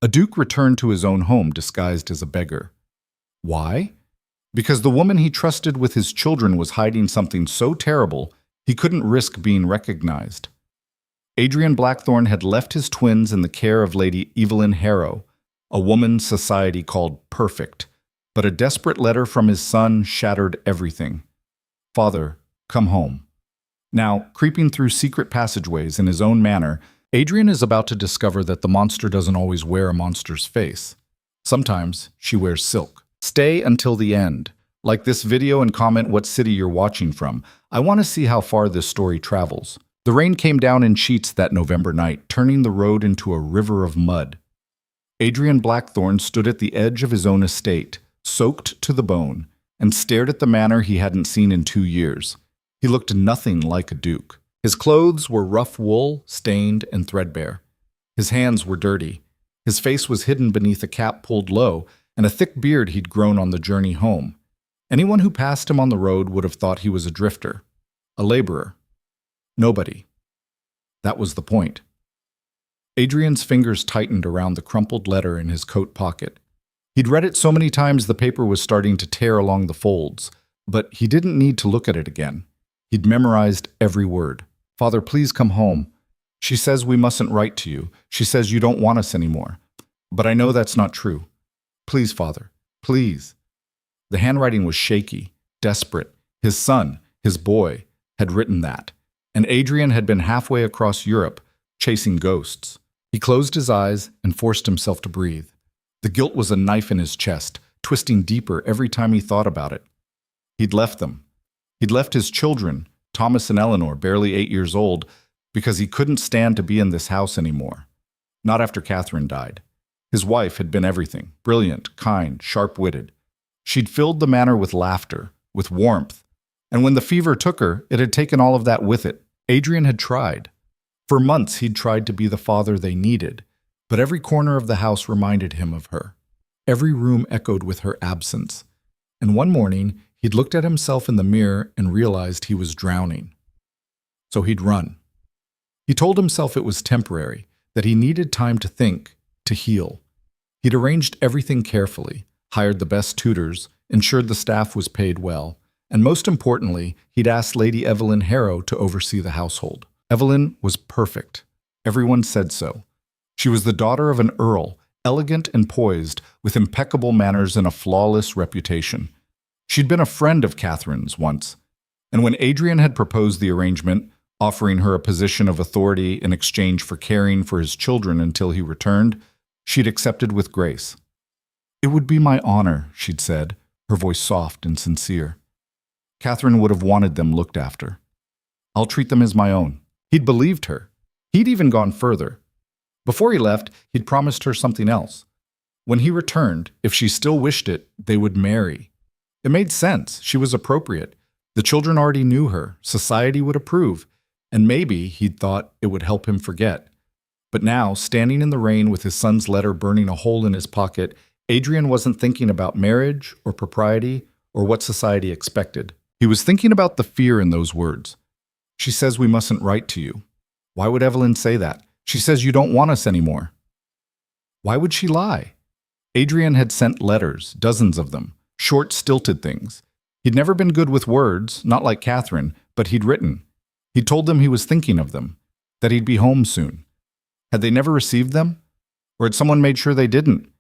A duke returned to his own home disguised as a beggar. Why? Because the woman he trusted with his children was hiding something so terrible he couldn't risk being recognized. Adrian Blackthorne had left his twins in the care of Lady Evelyn Harrow, a woman society called perfect, but a desperate letter from his son shattered everything. Father, come home. Now, creeping through secret passageways in his own manner, Adrian is about to discover that the monster doesn't always wear a monster's face. Sometimes she wears silk. Stay until the end. Like this video and comment what city you're watching from. I want to see how far this story travels. The rain came down in sheets that November night, turning the road into a river of mud. Adrian Blackthorne stood at the edge of his own estate, soaked to the bone, and stared at the manor he hadn't seen in 2 years. He looked nothing like a duke. His clothes were rough wool, stained and threadbare. His hands were dirty. His face was hidden beneath a cap pulled low and a thick beard he'd grown on the journey home. Anyone who passed him on the road would have thought he was a drifter, a laborer. Nobody. That was the point. Adrian's fingers tightened around the crumpled letter in his coat pocket. He'd read it so many times the paper was starting to tear along the folds, but he didn't need to look at it again. He'd memorized every word. Father, please come home. She says we mustn't write to you. She says you don't want us anymore. But I know that's not true. Please, Father, please. The handwriting was shaky, desperate. His son, his boy, had written that. And Adrian had been halfway across Europe, chasing ghosts. He closed his eyes and forced himself to breathe. The guilt was a knife in his chest, twisting deeper every time he thought about it. He'd left them. He'd left his children, Thomas and Eleanor, barely 8 years old, because he couldn't stand to be in this house anymore. Not after Catherine died. His wife had been everything, brilliant, kind, sharp-witted. She'd filled the manor with laughter, with warmth, and when the fever took her, it had taken all of that with it. Adrian had tried. For months he'd tried to be the father they needed, but every corner of the house reminded him of her. Every room echoed with her absence. And one morning, he'd looked at himself in the mirror and realized he was drowning. So he'd run. He told himself it was temporary, that he needed time to think, to heal. He'd arranged everything carefully, hired the best tutors, ensured the staff was paid well, and most importantly, he'd asked Lady Evelyn Harrow to oversee the household. Evelyn was perfect. Everyone said so. She was the daughter of an earl, elegant and poised, with impeccable manners and a flawless reputation. She'd been a friend of Catherine's once, and when Adrian had proposed the arrangement, offering her a position of authority in exchange for caring for his children until he returned, she'd accepted with grace. "It would be my honor," she'd said, her voice soft and sincere. Catherine would have wanted them looked after. "I'll treat them as my own." He'd believed her. He'd even gone further. Before he left, he'd promised her something else. When he returned, if she still wished it, they would marry. It made sense. She was appropriate. The children already knew her. Society would approve. And maybe, he'd thought, it would help him forget. But now, standing in the rain with his son's letter burning a hole in his pocket, Adrian wasn't thinking about marriage or propriety or what society expected. He was thinking about the fear in those words. She says we mustn't write to you. Why would Evelyn say that? She says you don't want us anymore. Why would she lie? Adrian had sent letters, dozens of them, short, stilted things. He'd never been good with words, not like Catherine, but he'd written. He'd told them he was thinking of them, that he'd be home soon. Had they never received them? Or had someone made sure they didn't?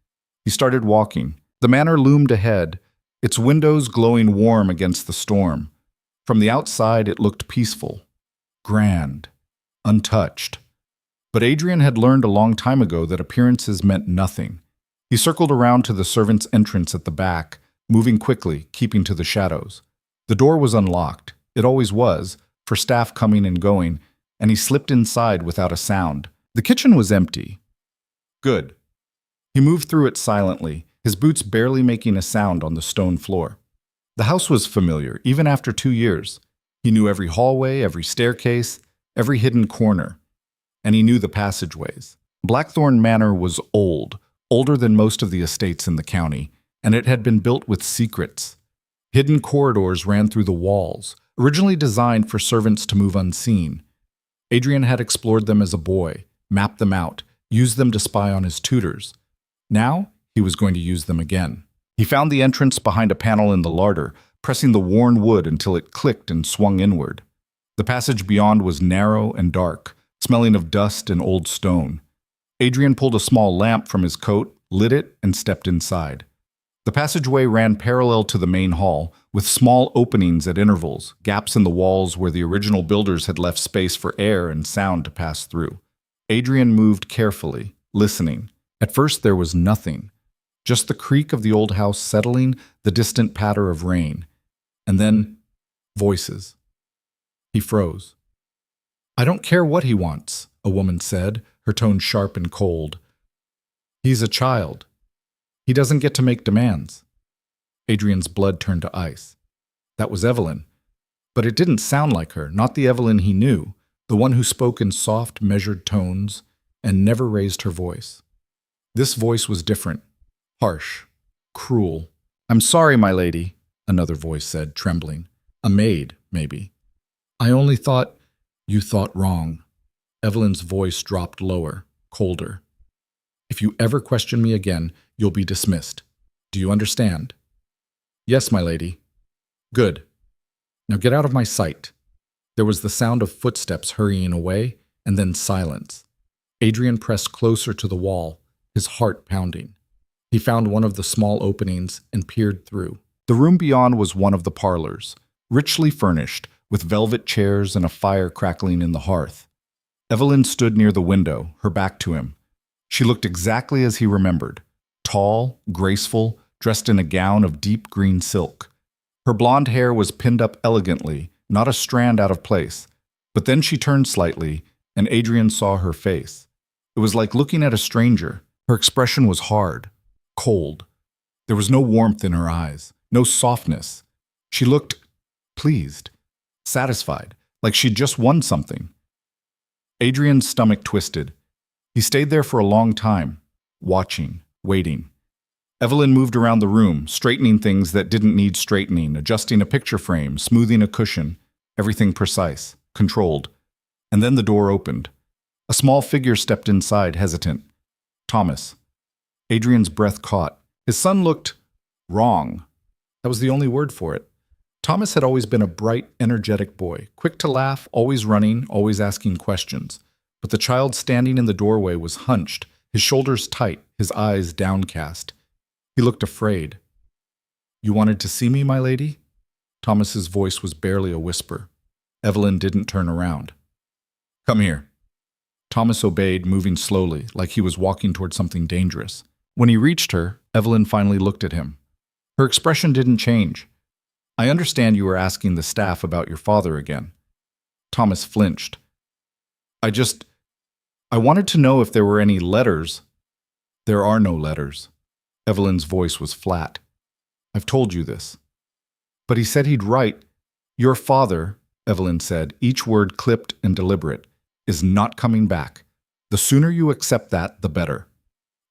He started walking. The manor loomed ahead, its windows glowing warm against the storm. From the outside, it looked peaceful, grand, untouched. But Adrian had learned a long time ago that appearances meant nothing. He circled around to the servants' entrance at the back, moving quickly, keeping to the shadows. The door was unlocked. It always was, for staff coming and going, and he slipped inside without a sound. The kitchen was empty. Good. He moved through it silently, his boots barely making a sound on the stone floor. The house was familiar, even after 2 years. He knew every hallway, every staircase, every hidden corner. And he knew the passageways. Blackthorne Manor was old, older than most of the estates in the county, and it had been built with secrets. Hidden corridors ran through the walls, originally designed for servants to move unseen. Adrian had explored them as a boy, mapped them out, used them to spy on his tutors. Now, he was going to use them again. He found the entrance behind a panel in the larder, pressing the worn wood until it clicked and swung inward. The passage beyond was narrow and dark, smelling of dust and old stone. Adrian pulled a small lamp from his coat, lit it, and stepped inside. The passageway ran parallel to the main hall, with small openings at intervals, gaps in the walls where the original builders had left space for air and sound to pass through. Adrian moved carefully, listening. At first there was nothing, just the creak of the old house settling, the distant patter of rain. And then, voices. He froze. "I don't care what he wants," a woman said, her tone sharp and cold. "He's a child. He doesn't get to make demands." Adrian's blood turned to ice. That was Evelyn. But it didn't sound like her, not the Evelyn he knew, the one who spoke in soft, measured tones and never raised her voice. This voice was different, harsh, cruel. "I'm sorry, my lady," another voice said, trembling. "A maid, maybe. I only thought you thought wrong." Evelyn's voice dropped lower, colder. "If you ever question me again, you'll be dismissed. Do you understand?" "Yes, my lady." "Good. Now get out of my sight." There was the sound of footsteps hurrying away, and then silence. Adrian pressed closer to the wall, his heart pounding. He found one of the small openings and peered through. The room beyond was one of the parlors, richly furnished, with velvet chairs and a fire crackling in the hearth. Evelyn stood near the window, her back to him. She looked exactly as he remembered, tall, graceful, dressed in a gown of deep green silk. Her blonde hair was pinned up elegantly, not a strand out of place. But then she turned slightly, and Adrian saw her face. It was like looking at a stranger. Her expression was hard, cold. There was no warmth in her eyes, no softness. She looked pleased, satisfied, like she'd just won something. Adrian's stomach twisted. He stayed there for a long time, watching, waiting. Evelyn moved around the room, straightening things that didn't need straightening, adjusting a picture frame, smoothing a cushion, everything precise, controlled. And then the door opened. A small figure stepped inside, hesitant. Thomas. Adrian's breath caught. His son looked wrong. That was the only word for it. Thomas had always been a bright, energetic boy, quick to laugh, always running, always asking questions. But the child standing in the doorway was hunched, his shoulders tight, his eyes downcast. He looked afraid. "You wanted to see me, my lady?" Thomas's voice was barely a whisper. Evelyn didn't turn around. "Come here." Thomas obeyed, moving slowly, like he was walking toward something dangerous. When he reached her, Evelyn finally looked at him. Her expression didn't change. "I understand you were asking the staff about your father again." Thomas flinched. I wanted to know if there were any letters." "There are no letters." Evelyn's voice was flat. "I've told you this." "But he said he'd write." "Your father," Evelyn said, each word clipped and deliberate, "is not coming back. The sooner you accept that, the better."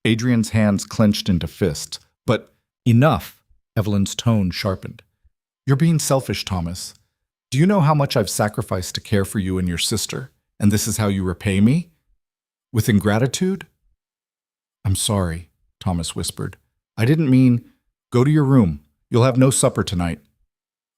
Adrian's hands clenched into fists. "But enough!" Evelyn's tone sharpened. "You're being selfish, Thomas. Do you know how much I've sacrificed to care for you and your sister? And this is how you repay me? With ingratitude?" "I'm sorry," Thomas whispered. "I didn't mean—" "Go to your room. You'll have no supper tonight."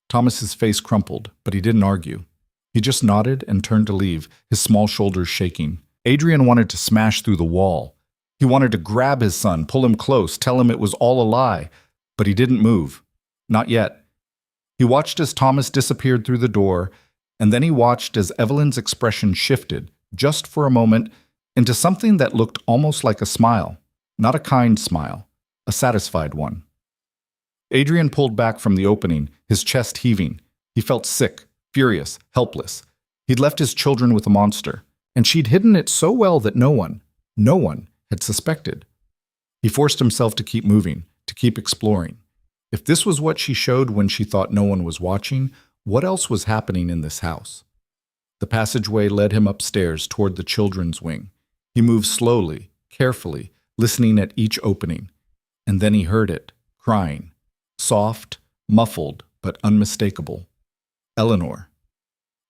Thomas's face crumpled, but he didn't argue. He just nodded and turned to leave, his small shoulders shaking. Adrian wanted to smash through the wall. He wanted to grab his son, pull him close, tell him it was all a lie. But he didn't move. Not yet. He watched as Thomas disappeared through the door, and then he watched as Evelyn's expression shifted, just for a moment, into something that looked almost like a smile. Not a kind smile, a satisfied one. Adrian pulled back from the opening, his chest heaving. He felt sick, furious, helpless. He'd left his children with a monster, and she'd hidden it so well that no one had suspected. He forced himself to keep moving, to keep exploring. If this was what she showed when she thought no one was watching, what else was happening in this house? The passageway led him upstairs toward the children's wing. He moved slowly, carefully, listening at each opening. And then he heard it, crying. Soft, muffled, but unmistakable. Eleanor.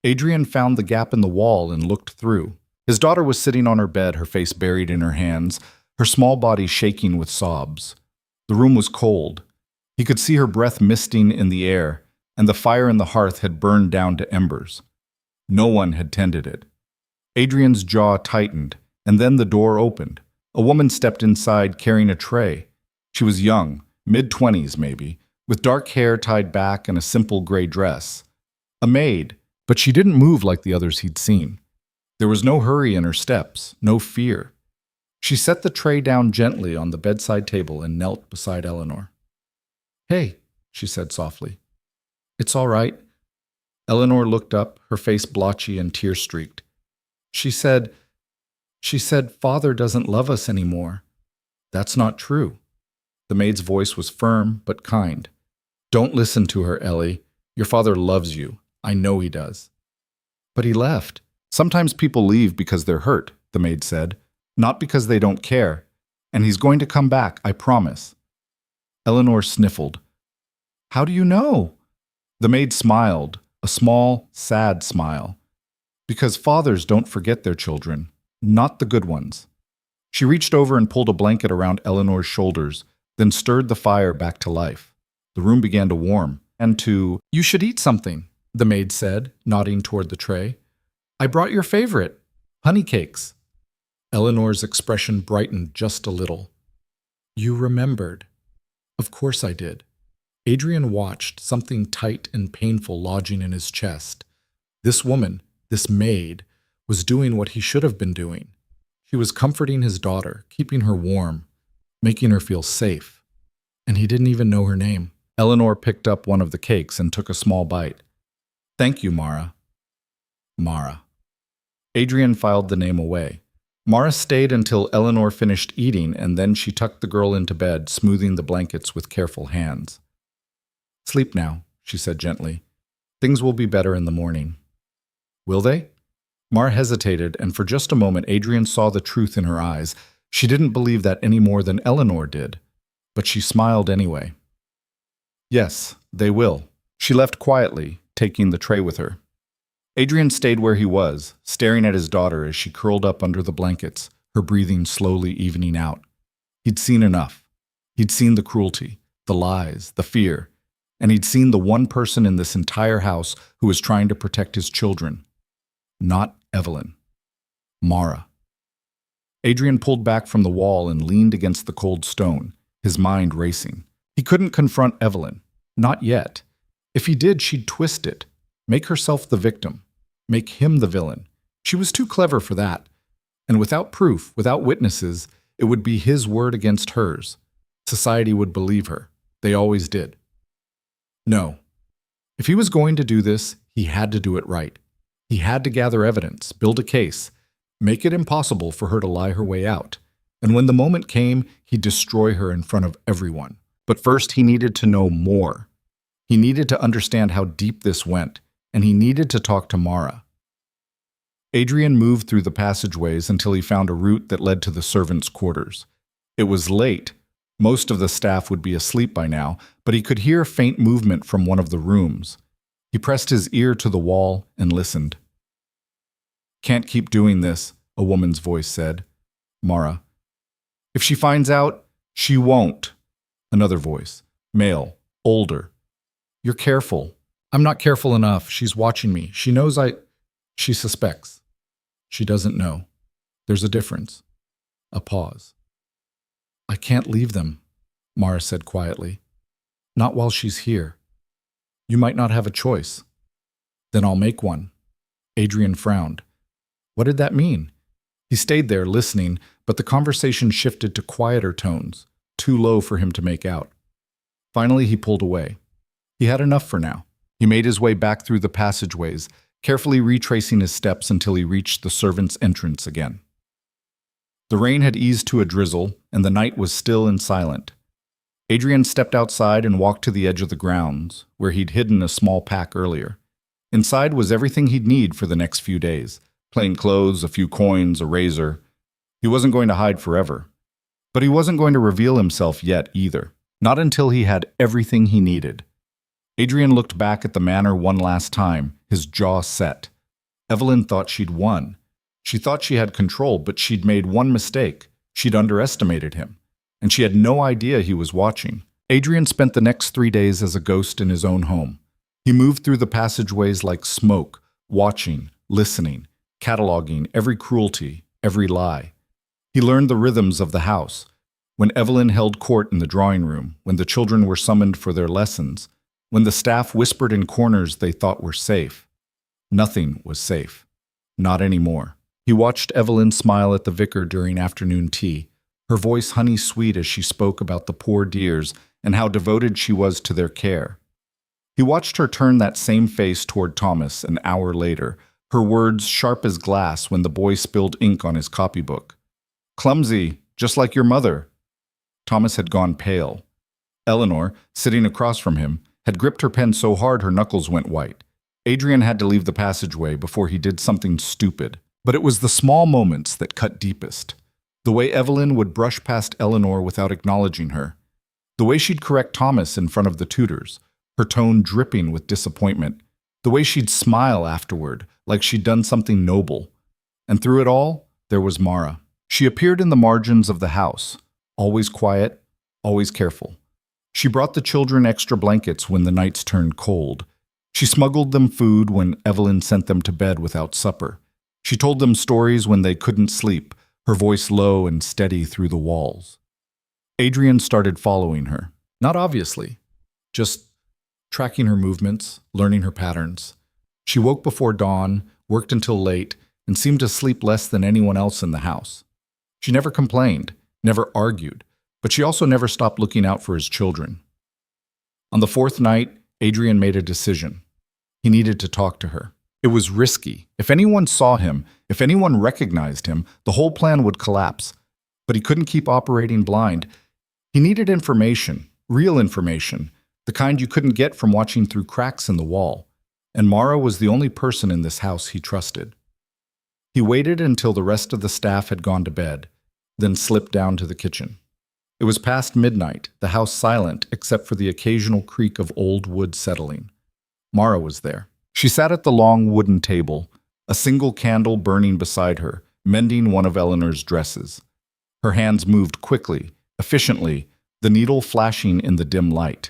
Adrian found the gap in the wall and looked through. His daughter was sitting on her bed, her face buried in her hands, her small body shaking with sobs. The room was cold. He could see her breath misting in the air, and the fire in the hearth had burned down to embers. No one had tended it. Adrian's jaw tightened, and then the door opened. A woman stepped inside carrying a tray. She was young, mid-20s maybe, with dark hair tied back and a simple gray dress. A maid, but she didn't move like the others he'd seen. There was no hurry in her steps, no fear. She set the tray down gently on the bedside table and knelt beside Eleanor. "Hey," she said softly. "It's all right." Eleanor looked up, her face blotchy and tear-streaked. She said, "Father doesn't love us anymore." "That's not true." The maid's voice was firm but kind. "Don't listen to her, Ellie. Your father loves you. I know he does." "But he left." "Sometimes people leave because they're hurt," the maid said, "not because they don't care. And he's going to come back, I promise." Eleanor sniffled. "How do you know?" The maid smiled, a small, sad smile. "Because fathers don't forget their children, not the good ones." She reached over and pulled a blanket around Eleanor's shoulders, then stirred the fire back to life. The room began to warm. "You should eat something," the maid said, nodding toward the tray. "I brought your favorite, honey cakes." Eleanor's expression brightened just a little. "You remembered." "Of course I did." Adrian watched, something tight and painful lodging in his chest. This woman, this maid, was doing what he should have been doing. She was comforting his daughter, keeping her warm, making her feel safe. And he didn't even know her name. Eleanor picked up one of the cakes and took a small bite. "Thank you, Mara." Mara. Adrian filed the name away. Mara stayed until Eleanor finished eating, and then she tucked the girl into bed, smoothing the blankets with careful hands. "Sleep now," she said gently. "Things will be better in the morning." "Will they?" Mara hesitated, and for just a moment Adrian saw the truth in her eyes. She didn't believe that any more than Eleanor did, but she smiled anyway. "Yes, they will." She left quietly, taking the tray with her. Adrian stayed where he was, staring at his daughter as she curled up under the blankets, her breathing slowly evening out. He'd seen enough. He'd seen the cruelty, the lies, the fear, and he'd seen the one person in this entire house who was trying to protect his children. Not Evelyn. Mara. Adrian pulled back from the wall and leaned against the cold stone, his mind racing. He couldn't confront Evelyn. Not yet. If he did, she'd twist it, make herself the victim, make him the villain. She was too clever for that. And without proof, without witnesses, it would be his word against hers. Society would believe her. They always did. No. If he was going to do this, he had to do it right. He had to gather evidence, build a case, make it impossible for her to lie her way out. And when the moment came, he'd destroy her in front of everyone. But first, he needed to know more. He needed to understand how deep this went, and he needed to talk to Mara. Adrian moved through the passageways until he found a route that led to the servants' quarters. It was late. Most of the staff would be asleep by now, but he could hear faint movement from one of the rooms. He pressed his ear to the wall and listened. "Can't keep doing this," a woman's voice said. Mara. "If she finds out, she won't." Another voice. Male. Older. "You're careful." "I'm not careful enough. She's watching me. She knows She suspects. She doesn't know. There's a difference." A pause. "I can't leave them," Mara said quietly. "Not while she's here. You might not have a choice." "Then I'll make one." Adrian frowned. What did that mean? He stayed there listening, but the conversation shifted to quieter tones, too low for him to make out. Finally, he pulled away. He had enough for now. He made his way back through the passageways, carefully retracing his steps until he reached the servants' entrance again. The rain had eased to a drizzle, and the night was still and silent. Adrian stepped outside and walked to the edge of the grounds, where he'd hidden a small pack earlier. Inside was everything he'd need for the next few days. Plain clothes, a few coins, a razor. He wasn't going to hide forever. But he wasn't going to reveal himself yet either. Not until he had everything he needed. Adrian looked back at the manor one last time, his jaw set. Evelyn thought she'd won. She thought she had control, but she'd made one mistake. She'd underestimated him, and she had no idea he was watching. Adrian spent the next 3 days as a ghost in his own home. He moved through the passageways like smoke, watching, listening, cataloging every cruelty, every lie. He learned the rhythms of the house. When Evelyn held court in the drawing room, when the children were summoned for their lessons, when the staff whispered in corners they thought were safe. Nothing was safe. Not anymore. He watched Evelyn smile at the vicar during afternoon tea, her voice honey-sweet as she spoke about the poor dears and how devoted she was to their care. He watched her turn that same face toward Thomas an hour later, her words sharp as glass when the boy spilled ink on his copybook. "Clumsy, just like your mother." Thomas had gone pale. Eleanor, sitting across from him, had gripped her pen so hard her knuckles went white. Adrian had to leave the passageway before he did something stupid. But it was the small moments that cut deepest. The way Evelyn would brush past Eleanor without acknowledging her. The way she'd correct Thomas in front of the tutors, her tone dripping with disappointment. The way she'd smile afterward, like she'd done something noble. And through it all, there was Mara. She appeared in the margins of the house, always quiet, always careful. She brought the children extra blankets when the nights turned cold. She smuggled them food when Evelyn sent them to bed without supper. She told them stories when they couldn't sleep, her voice low and steady through the walls. Adrian started following her, not obviously, just tracking her movements, learning her patterns. She woke before dawn, worked until late, and seemed to sleep less than anyone else in the house. She never complained, never argued, but she also never stopped looking out for his children. On the fourth night, Adrian made a decision. He needed to talk to her. It was risky. If anyone saw him, if anyone recognized him, the whole plan would collapse. But he couldn't keep operating blind. He needed information, real information, the kind you couldn't get from watching through cracks in the wall. And Mara was the only person in this house he trusted. He waited until the rest of the staff had gone to bed, then slipped down to the kitchen. It was past midnight, the house silent except for the occasional creak of old wood settling. Mara was there. She sat at the long wooden table, a single candle burning beside her, mending one of Eleanor's dresses. Her hands moved quickly, efficiently, the needle flashing in the dim light.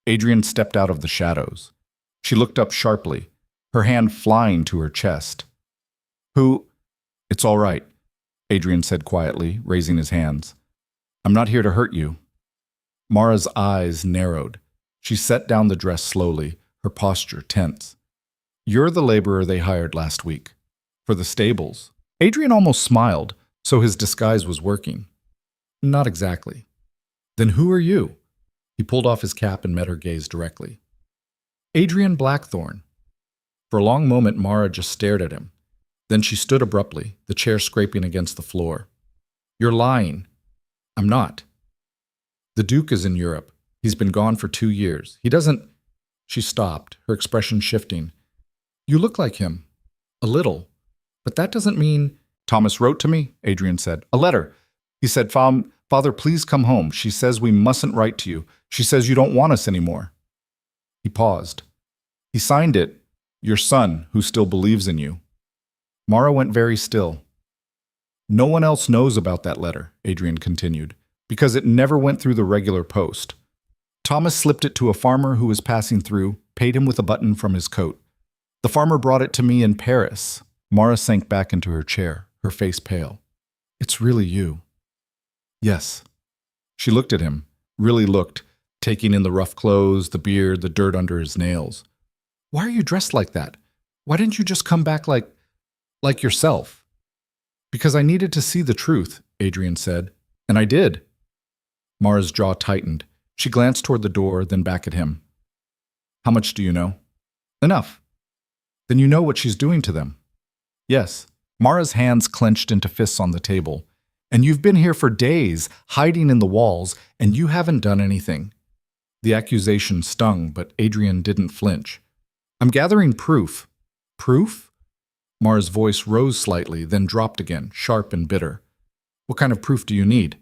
Adrian stepped out of the shadows. She looked up sharply, her hand flying to her chest. "Who?" "It's all right," Adrian said quietly, raising his hands. "I'm not here to hurt you." Mara's eyes narrowed. She set down the dress slowly, her posture tense. "You're the laborer they hired last week. For the stables." Adrian almost smiled, so his disguise was working. "Not exactly." "Then who are you?" He pulled off his cap and met her gaze directly. "Adrian Blackthorne." For a long moment, Mara just stared at him. Then she stood abruptly, the chair scraping against the floor. "You're lying." "I'm not." "The Duke is in Europe. He's been gone for 2 years. He doesn't—" She stopped, her expression shifting. "You look like him. A little. But that doesn't mean—" "Thomas wrote to me," Adrian said. "A letter. He said, 'Father, please come home. She says we mustn't write to you. She says you don't want us anymore.'" He paused. "He signed it, your son, who still believes in you." Mara went very still. "No one else knows about that letter," Adrian continued, "because it never went through the regular post. Thomas slipped it to a farmer who was passing through, paid him with a button from his coat. The farmer brought it to me in Paris." Mara sank back into her chair, her face pale. "It's really you." "Yes." She looked at him, really looked, taking in the rough clothes, the beard, the dirt under his nails. "Why are you dressed like that? Why didn't you just come back like yourself?" "Because I needed to see the truth," Adrian said. "And I did." Mara's jaw tightened. She glanced toward the door, then back at him. "How much do you know?" "Enough." "Then you know what she's doing to them?" "Yes." Mara's hands clenched into fists on the table. "And you've been here for days, hiding in the walls, and you haven't done anything." The accusation stung, but Adrian didn't flinch. "I'm gathering proof." "Proof?" Mara's voice rose slightly, then dropped again, sharp and bitter. "What kind of proof do you need?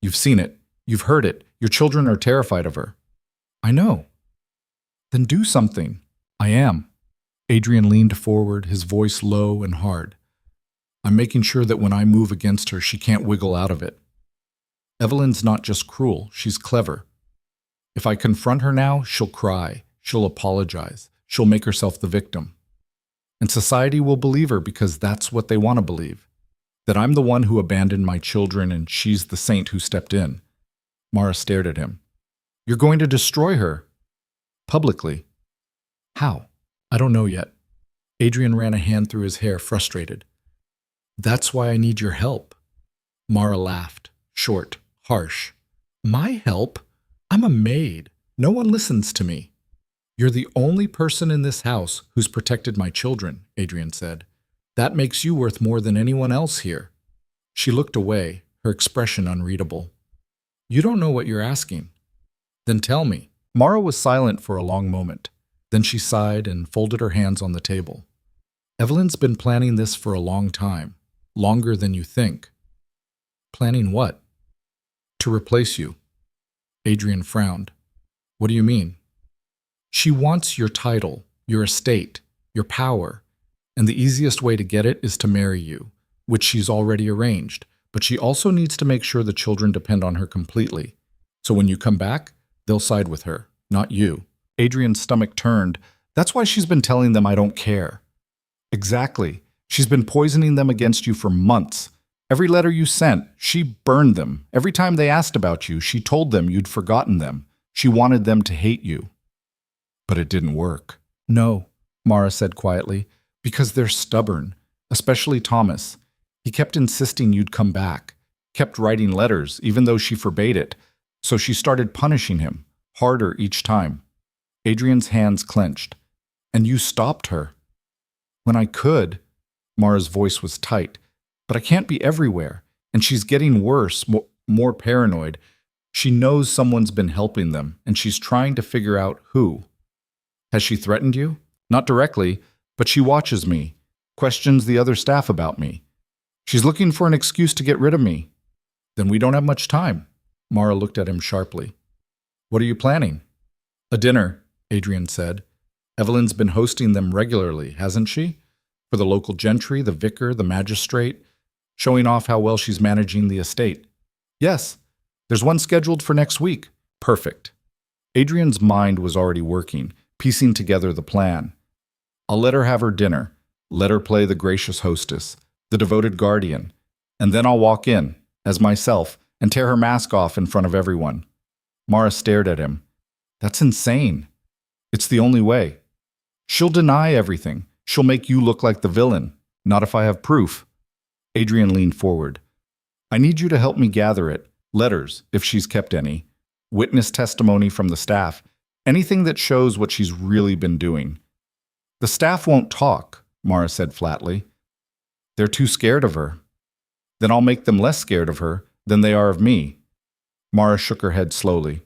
You've seen it. You've heard it. Your children are terrified of her." "I know." "Then do something." "I am." Adrian leaned forward, his voice low and hard. I'm making sure that when I move against her, she can't wiggle out of it. Evelyn's not just cruel, she's clever. If I confront her now, she'll cry, she'll apologize, she'll make herself the victim. And society will believe her because that's what they want to believe. That I'm the one who abandoned my children and she's the saint who stepped in. Mara stared at him. You're going to destroy her. Publicly. How? I don't know yet. Adrian ran a hand through his hair, frustrated. That's why I need your help. Mara laughed, short, harsh. My help? I'm a maid. No one listens to me. You're the only person in this house who's protected my children, Adrian said. That makes you worth more than anyone else here. She looked away, her expression unreadable. You don't know what you're asking. Then tell me. Mara was silent for a long moment. Then she sighed and folded her hands on the table. Evelyn's been planning this for a long time, longer than you think. Planning what? To replace you. Adrian frowned. What do you mean? She wants your title, your estate, your power, and the easiest way to get it is to marry you, which she's already arranged, but she also needs to make sure the children depend on her completely. So when you come back, they'll side with her, not you. Adrian's stomach turned. That's why she's been telling them I don't care. Exactly. She's been poisoning them against you for months. Every letter you sent, she burned them. Every time they asked about you, she told them you'd forgotten them. She wanted them to hate you. But it didn't work. No, Mara said quietly, because they're stubborn, especially Thomas. He kept insisting you'd come back, kept writing letters, even though she forbade it. So she started punishing him, harder each time. Adrian's hands clenched. And you stopped her. When I could, Mara's voice was tight, but I can't be everywhere. And she's getting worse, more paranoid. She knows someone's been helping them, and she's trying to figure out who. Has she threatened you? Not directly, but she watches me, questions the other staff about me. She's looking for an excuse to get rid of me. Then we don't have much time. Mara looked at him sharply. What are you planning? A dinner, Adrian said. Evelyn's been hosting them regularly, hasn't she? For the local gentry, the vicar, the magistrate, showing off how well she's managing the estate. Yes, there's one scheduled for next week. Perfect. Adrian's mind was already working, piecing together the plan. I'll let her have her dinner, let her play the gracious hostess, the devoted guardian, and then I'll walk in, as myself, and tear her mask off in front of everyone. Mara stared at him. That's insane. It's the only way. She'll deny everything. She'll make you look like the villain. Not if I have proof. Adrian leaned forward. I need you to help me gather it. Letters, if she's kept any. Witness testimony from the staff. Anything that shows what she's really been doing. The staff won't talk, Mara said flatly. They're too scared of her. Then I'll make them less scared of her than they are of me. Mara shook her head slowly.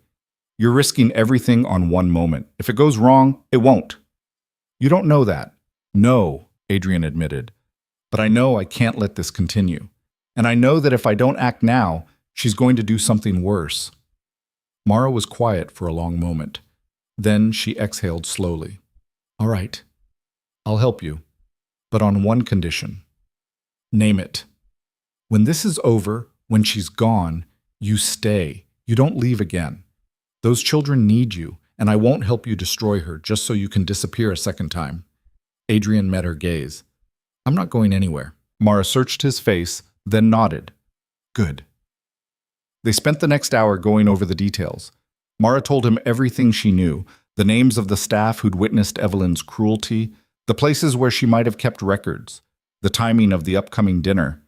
You're risking everything on one moment. If it goes wrong, it won't. You don't know that. No, Adrian admitted. But I know I can't let this continue. And I know that if I don't act now, she's going to do something worse. Mara was quiet for a long moment. Then she exhaled slowly. All right, I'll help you, but on one condition. Name it. When this is over, when she's gone, you stay. You don't leave again. Those children need you, and I won't help you destroy her just so you can disappear a second time. Adrian met her gaze. I'm not going anywhere. Mara searched his face, then nodded. Good. They spent the next hour going over the details. Mara told him everything she knew, the names of the staff who'd witnessed Evelyn's cruelty, the places where she might have kept records, the timing of the upcoming dinner.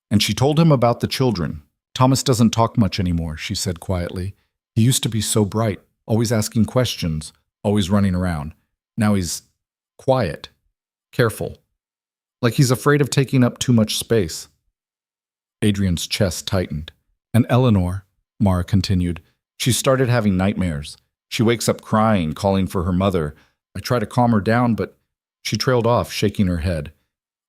And she told him about the children. Thomas doesn't talk much anymore, she said quietly. He used to be so bright, always asking questions, always running around. Now he's quiet, careful, like he's afraid of taking up too much space. Adrian's chest tightened. And Eleanor, Mara continued, she started having nightmares. She wakes up crying, calling for her mother. I try to calm her down, but she trailed off, shaking her head.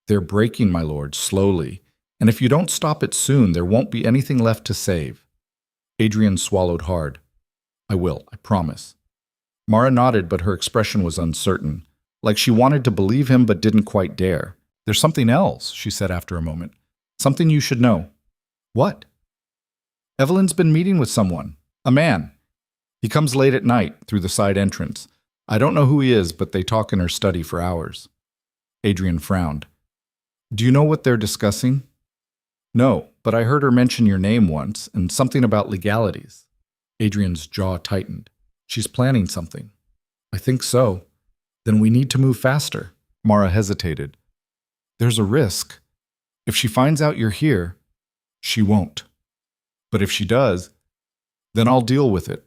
They're breaking, my lord, slowly. And if you don't stop it soon, there won't be anything left to save. Adrian swallowed hard. I will, I promise. Mara nodded, but her expression was uncertain, like she wanted to believe him but didn't quite dare. There's something else, she said after a moment. Something you should know. What? Evelyn's been meeting with someone. A man. He comes late at night through the side entrance. I don't know who he is, but they talk in her study for hours. Adrian frowned. Do you know what they're discussing? No, but I heard her mention your name once and something about legalities. Adrian's jaw tightened. She's planning something. I think so. Then we need to move faster. Mara hesitated. There's a risk. If she finds out you're here, she won't. But if she does, then I'll deal with it.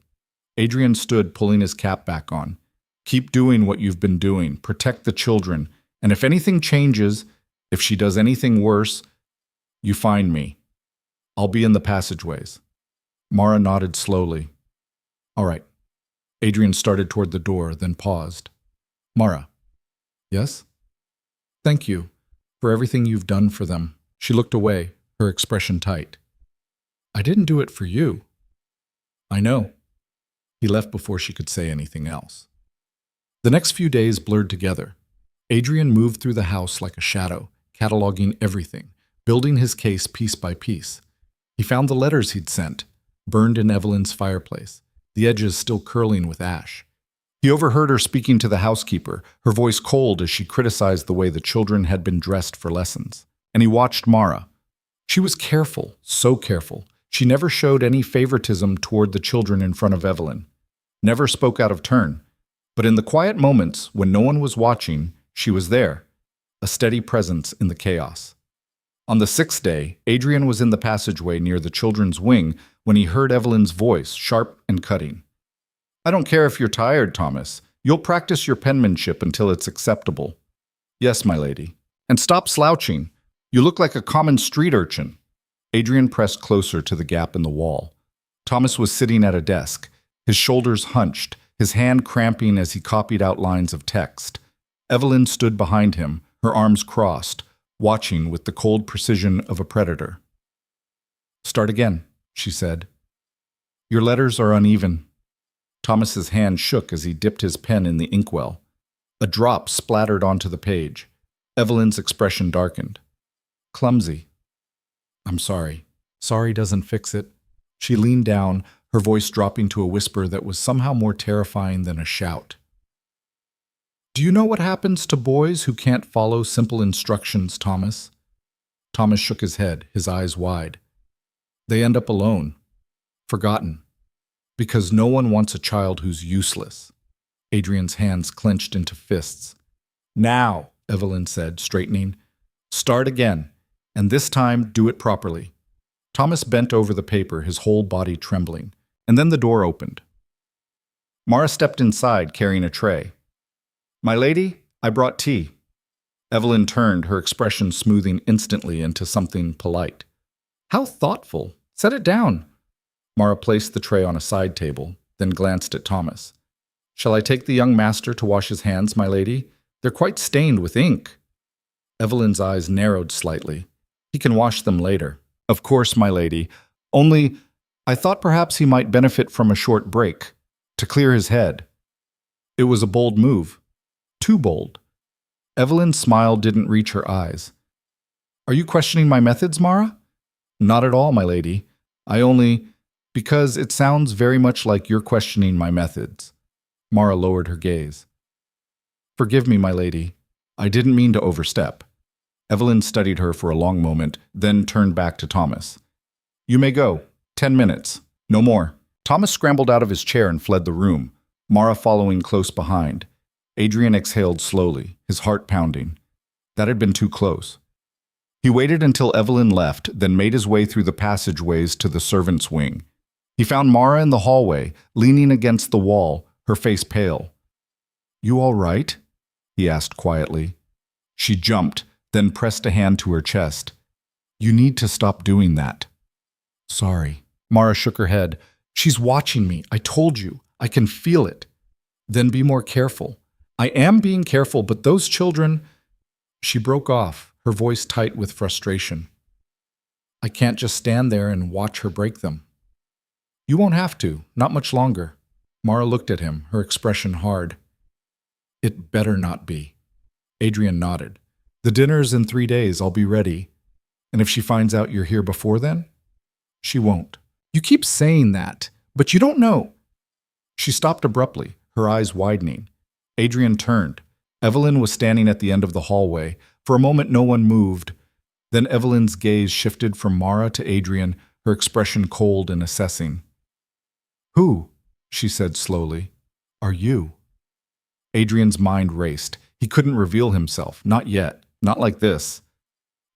Adrian stood, pulling his cap back on. Keep doing what you've been doing. Protect the children. And if anything changes, if she does anything worse, you find me. I'll be in the passageways. Mara nodded slowly. All right. Adrian started toward the door, then paused. Mara. Yes? Thank you for everything you've done for them. She looked away, her expression tight. I didn't do it for you. I know. He left before she could say anything else. The next few days blurred together. Adrian moved through the house like a shadow, cataloging everything, building his case piece by piece. He found the letters he'd sent, burned in Evelyn's fireplace, the edges still curling with ash. He overheard her speaking to the housekeeper, her voice cold as she criticized the way the children had been dressed for lessons. And he watched Mara. She was careful, so careful. She never showed any favoritism toward the children in front of Evelyn, never spoke out of turn. But in the quiet moments, when no one was watching, she was there, a steady presence in the chaos. On the 6th day, Adrian was in the passageway near the children's wing when he heard Evelyn's voice, sharp and cutting. I don't care if you're tired, Thomas. You'll practice your penmanship until it's acceptable. Yes, my lady. And stop slouching. You look like a common street urchin. Adrian pressed closer to the gap in the wall. Thomas was sitting at a desk, his shoulders hunched, his hand cramping as he copied out lines of text. Evelyn stood behind him, her arms crossed, watching with the cold precision of a predator. Start again, she said. Your letters are uneven. Thomas's hand shook as he dipped his pen in the inkwell. A drop splattered onto the page. Evelyn's expression darkened. Clumsy. I'm sorry. Sorry doesn't fix it. She leaned down, her voice dropping to a whisper that was somehow more terrifying than a shout. Do you know what happens to boys who can't follow simple instructions, Thomas? Thomas shook his head, his eyes wide. They end up alone, forgotten, because no one wants a child who's useless. Adrian's hands clenched into fists. Now, Evelyn said, straightening. Start again, and this time do it properly. Thomas bent over the paper, his whole body trembling, and then the door opened. Mara stepped inside, carrying a tray. My lady, I brought tea. Evelyn turned, her expression smoothing instantly into something polite. How thoughtful. Set it down. Mara placed the tray on a side table, then glanced at Thomas. Shall I take the young master to wash his hands, my lady? They're quite stained with ink. Evelyn's eyes narrowed slightly. He can wash them later. Of course, my lady. Only, I thought perhaps he might benefit from a short break, to clear his head. It was a bold move. Too bold. Evelyn's smile didn't reach her eyes. Are you questioning my methods, Mara? Not at all, my lady. Because it sounds very much like you're questioning my methods. Mara lowered her gaze. Forgive me, my lady. I didn't mean to overstep. Evelyn studied her for a long moment, then turned back to Thomas. You may go. 10 minutes. No more. Thomas scrambled out of his chair and fled the room, Mara following close behind. Adrian exhaled slowly, his heart pounding. That had been too close. He waited until Evelyn left, then made his way through the passageways to the servants' wing. He found Mara in the hallway, leaning against the wall, her face pale. You all right? He asked quietly. She jumped, then pressed a hand to her chest. You need to stop doing that. Sorry. Mara shook her head. She's watching me. I told you. I can feel it. Then be more careful. I am being careful, but those children... She broke off, her voice tight with frustration. I can't just stand there and watch her break them. You won't have to, not much longer. Mara looked at him, her expression hard. It better not be. Adrian nodded. The dinner's in 3 days. I'll be ready. And if she finds out you're here before then? She won't. You keep saying that, but you don't know. She stopped abruptly, her eyes widening. Adrian turned. Evelyn was standing at the end of the hallway. For a moment, no one moved. Then Evelyn's gaze shifted from Mara to Adrian, her expression cold and assessing. Who, she said slowly, are you? Adrian's mind raced. He couldn't reveal himself. Not yet. Not like this.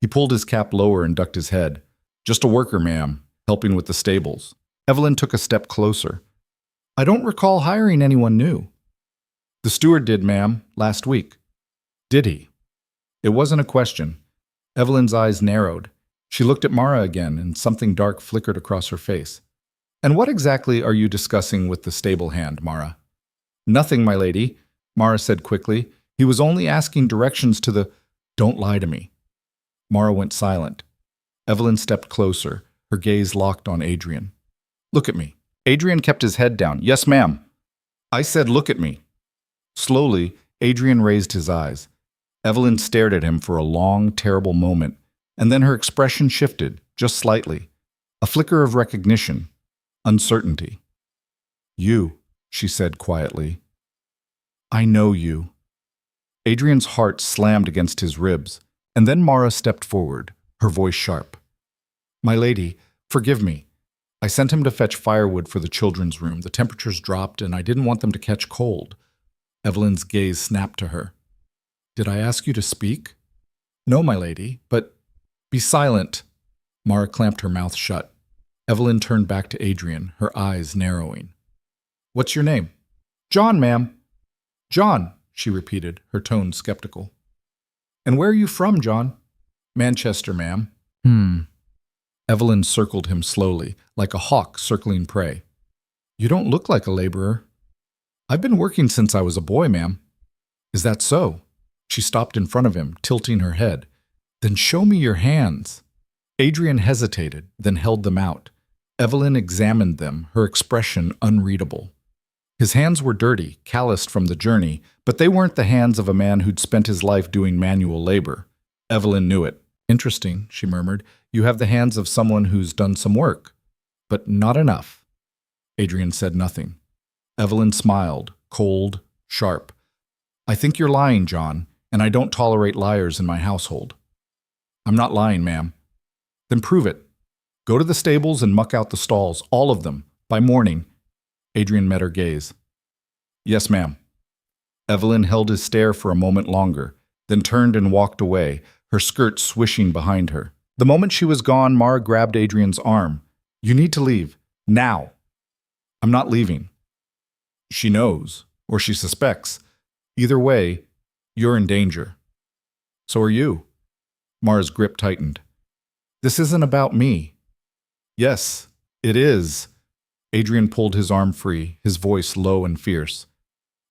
He pulled his cap lower and ducked his head. Just a worker, ma'am, helping with the stables. Evelyn took a step closer. I don't recall hiring anyone new. The steward did, ma'am, last week. Did he? It wasn't a question. Evelyn's eyes narrowed. She looked at Mara again, and something dark flickered across her face. And what exactly are you discussing with the stable hand, Mara? Nothing, my lady, Mara said quickly. He was only asking directions to the... Don't lie to me. Mara went silent. Evelyn stepped closer, her gaze locked on Adrian. Look at me. Adrian kept his head down. Yes, ma'am. I said look at me. Slowly, Adrian raised his eyes. Evelyn stared at him for a long, terrible moment, and then her expression shifted, just slightly. A flicker of recognition, uncertainty. You, she said quietly. I know you. Adrian's heart slammed against his ribs, and then Mara stepped forward, her voice sharp. My lady, forgive me. I sent him to fetch firewood for the children's room. The temperatures dropped, and I didn't want them to catch cold. Evelyn's gaze snapped to her. Did I ask you to speak? No, my lady, but... Be silent. Mara clamped her mouth shut. Evelyn turned back to Adrian, her eyes narrowing. What's your name? John, ma'am. John, she repeated, her tone skeptical. And where are you from, John? Manchester, ma'am. Evelyn circled him slowly, like a hawk circling prey. You don't look like a laborer. I've been working since I was a boy, ma'am. Is that so? She stopped in front of him, tilting her head. Then show me your hands. Adrian hesitated, then held them out. Evelyn examined them, her expression unreadable. His hands were dirty, calloused from the journey, but they weren't the hands of a man who'd spent his life doing manual labor. Evelyn knew it. Interesting, she murmured. You have the hands of someone who's done some work. But not enough. Adrian said nothing. Evelyn smiled, cold, sharp. I think you're lying, John, and I don't tolerate liars in my household. I'm not lying, ma'am. Then prove it. Go to the stables and muck out the stalls, all of them, by morning. Adrian met her gaze. Yes, ma'am. Evelyn held his stare for a moment longer, then turned and walked away, her skirt swishing behind her. The moment she was gone, Mara grabbed Adrian's arm. You need to leave. Now. I'm not leaving. She knows, or she suspects. Either way, you're in danger. So are you. Mara's grip tightened. This isn't about me. Yes, it is. Adrian pulled his arm free, his voice low and fierce.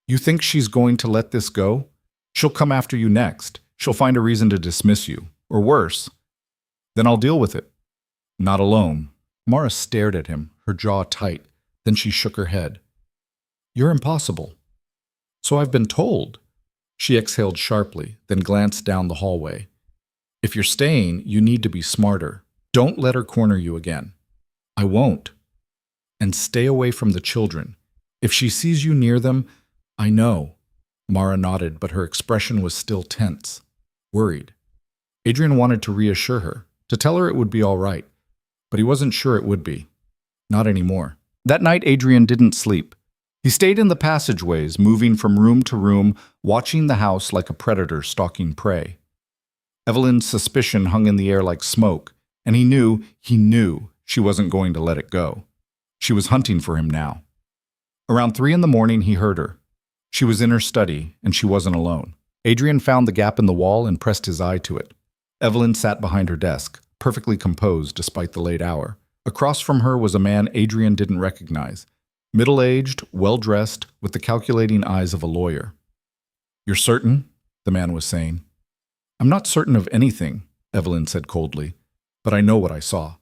You think she's going to let this go? She'll come after you next. She'll find a reason to dismiss you, or worse. Then I'll deal with it. Not alone. Mara stared at him, her jaw tight. Then she shook her head. You're impossible. So I've been told. She exhaled sharply, then glanced down the hallway. If you're staying, you need to be smarter. Don't let her corner you again. I won't. And stay away from the children. If she sees you near them, I know. Mara nodded, but her expression was still tense, worried. Adrian wanted to reassure her, to tell her it would be all right, but he wasn't sure it would be. Not anymore. That night, Adrian didn't sleep. He stayed in the passageways, moving from room to room, watching the house like a predator stalking prey. Evelyn's suspicion hung in the air like smoke, and he knew she wasn't going to let it go. She was hunting for him now. Around 3 a.m, he heard her. She was in her study, and she wasn't alone. Adrian found the gap in the wall and pressed his eye to it. Evelyn sat behind her desk, perfectly composed despite the late hour. Across from her was a man Adrian didn't recognize. Middle-aged, well-dressed, with the calculating eyes of a lawyer. You're certain? The man was saying. I'm not certain of anything, Evelyn said coldly, but I know what I saw.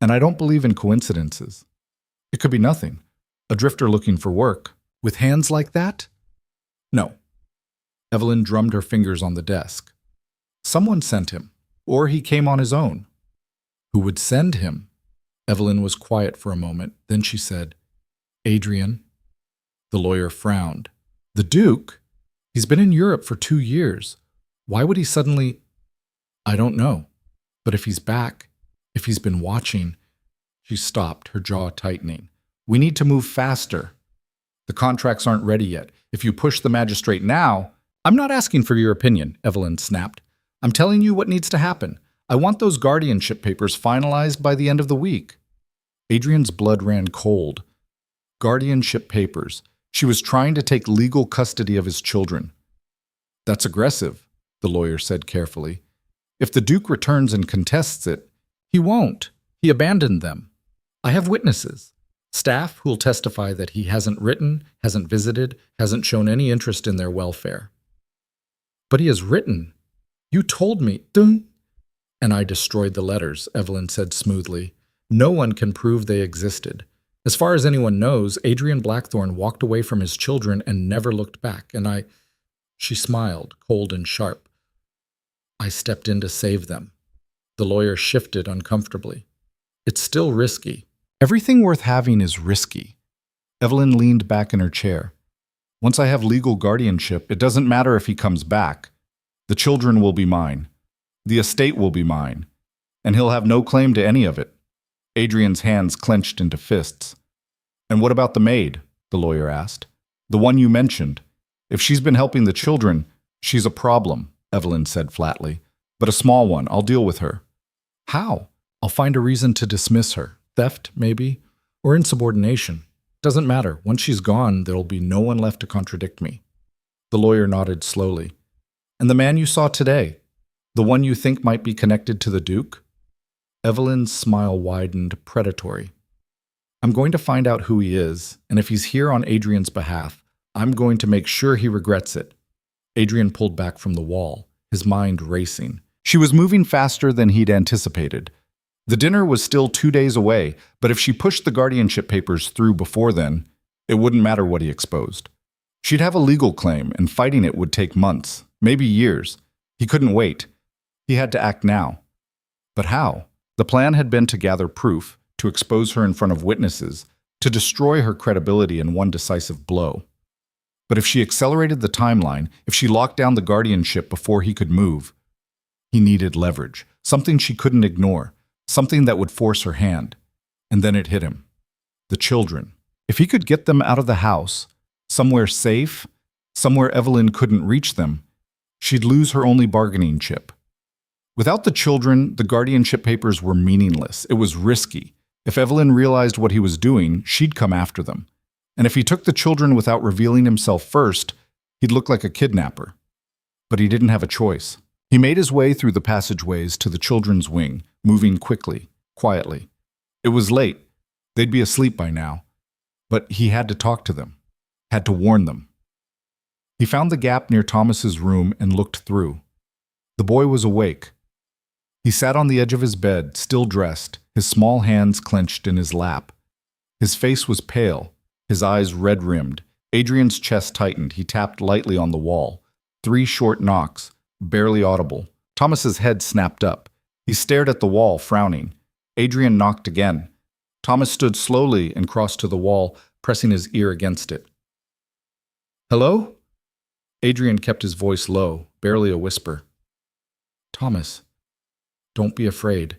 And I don't believe in coincidences. It could be nothing. A drifter looking for work. With hands like that? No. Evelyn drummed her fingers on the desk. Someone sent him, or he came on his own. Who would send him? Evelyn was quiet for a moment. Then she said, Adrian. The lawyer frowned. The Duke? He's been in Europe for 2 years. Why would he suddenly… I don't know. But if he's back, if he's been watching… She stopped, her jaw tightening. We need to move faster. The contracts aren't ready yet. If you push the magistrate now… I'm not asking for your opinion, Evelyn snapped. I'm telling you what needs to happen. I want those guardianship papers finalized by the end of the week. Adrian's blood ran cold. Guardianship papers. She was trying to take legal custody of his children. That's aggressive, the lawyer said carefully. If the Duke returns and contests it, he won't. He abandoned them. I have witnesses. Staff who'll testify that he hasn't written, hasn't visited, hasn't shown any interest in their welfare. But he has written. You told me. Dun. And I destroyed the letters, Evelyn said smoothly. No one can prove they existed. As far as anyone knows, Adrian Blackthorne walked away from his children and never looked back, and She smiled, cold and sharp. I stepped in to save them. The lawyer shifted uncomfortably. It's still risky. Everything worth having is risky. Evelyn leaned back in her chair. Once I have legal guardianship, it doesn't matter if he comes back. The children will be mine. The estate will be mine. And he'll have no claim to any of it. Adrian's hands clenched into fists. And what about the maid? The lawyer asked. The one you mentioned. If she's been helping the children, she's a problem, Evelyn said flatly. But a small one. I'll deal with her. How? I'll find a reason to dismiss her. Theft, maybe? Or insubordination. Doesn't matter. Once she's gone, there'll be no one left to contradict me. The lawyer nodded slowly. And the man you saw today? The one you think might be connected to the Duke? Evelyn's smile widened, predatory. I'm going to find out who he is, and if he's here on Adrian's behalf, I'm going to make sure he regrets it. Adrian pulled back from the wall, his mind racing. She was moving faster than he'd anticipated. The dinner was still 2 days away, but if she pushed the guardianship papers through before then, it wouldn't matter what he exposed. She'd have a legal claim, and fighting it would take months, maybe years. He couldn't wait. He had to act now. But how? The plan had been to gather proof, to expose her in front of witnesses, to destroy her credibility in one decisive blow. But if she accelerated the timeline, if she locked down the guardianship before he could move, he needed leverage, something she couldn't ignore, something that would force her hand. And then it hit him. The children. If he could get them out of the house, somewhere safe, somewhere Evelyn couldn't reach them, she'd lose her only bargaining chip. Without the children, the guardianship papers were meaningless. It was risky. If Evelyn realized what he was doing, she'd come after them. And if he took the children without revealing himself first, he'd look like a kidnapper. But he didn't have a choice. He made his way through the passageways to the children's wing, moving quickly, quietly. It was late. They'd be asleep by now. But he had to talk to them, had to warn them. He found the gap near Thomas's room and looked through. The boy was awake. He sat on the edge of his bed, still dressed, his small hands clenched in his lap. His face was pale, his eyes red-rimmed. Adrian's chest tightened. He tapped lightly on the wall. 3 short knocks, barely audible. Thomas's head snapped up. He stared at the wall, frowning. Adrian knocked again. Thomas stood slowly and crossed to the wall, pressing his ear against it. Hello? Adrian kept his voice low, barely a whisper. Thomas, don't be afraid.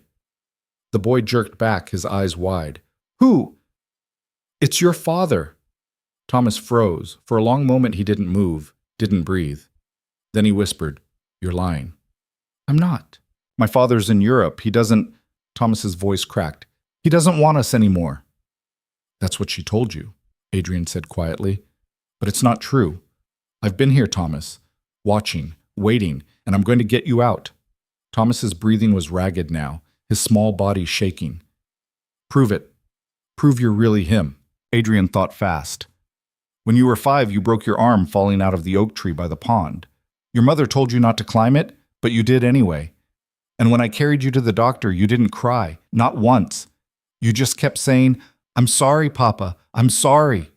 The boy jerked back, his eyes wide. Who? It's your father. Thomas froze. For a long moment he didn't move, didn't breathe. Then he whispered, You're lying. I'm not. My father's in Europe. He doesn't… Thomas's voice cracked. He doesn't want us anymore. That's what she told you, Adrian said quietly. But it's not true. I've been here, Thomas, watching, waiting, and I'm going to get you out. Thomas's breathing was ragged now, his small body shaking. Prove it. Prove you're really him. Adrian thought fast. When you were 5, you broke your arm falling out of the oak tree by the pond. Your mother told you not to climb it, but you did anyway. And when I carried you to the doctor, you didn't cry, not once. You just kept saying, I'm sorry, Papa, I'm sorry.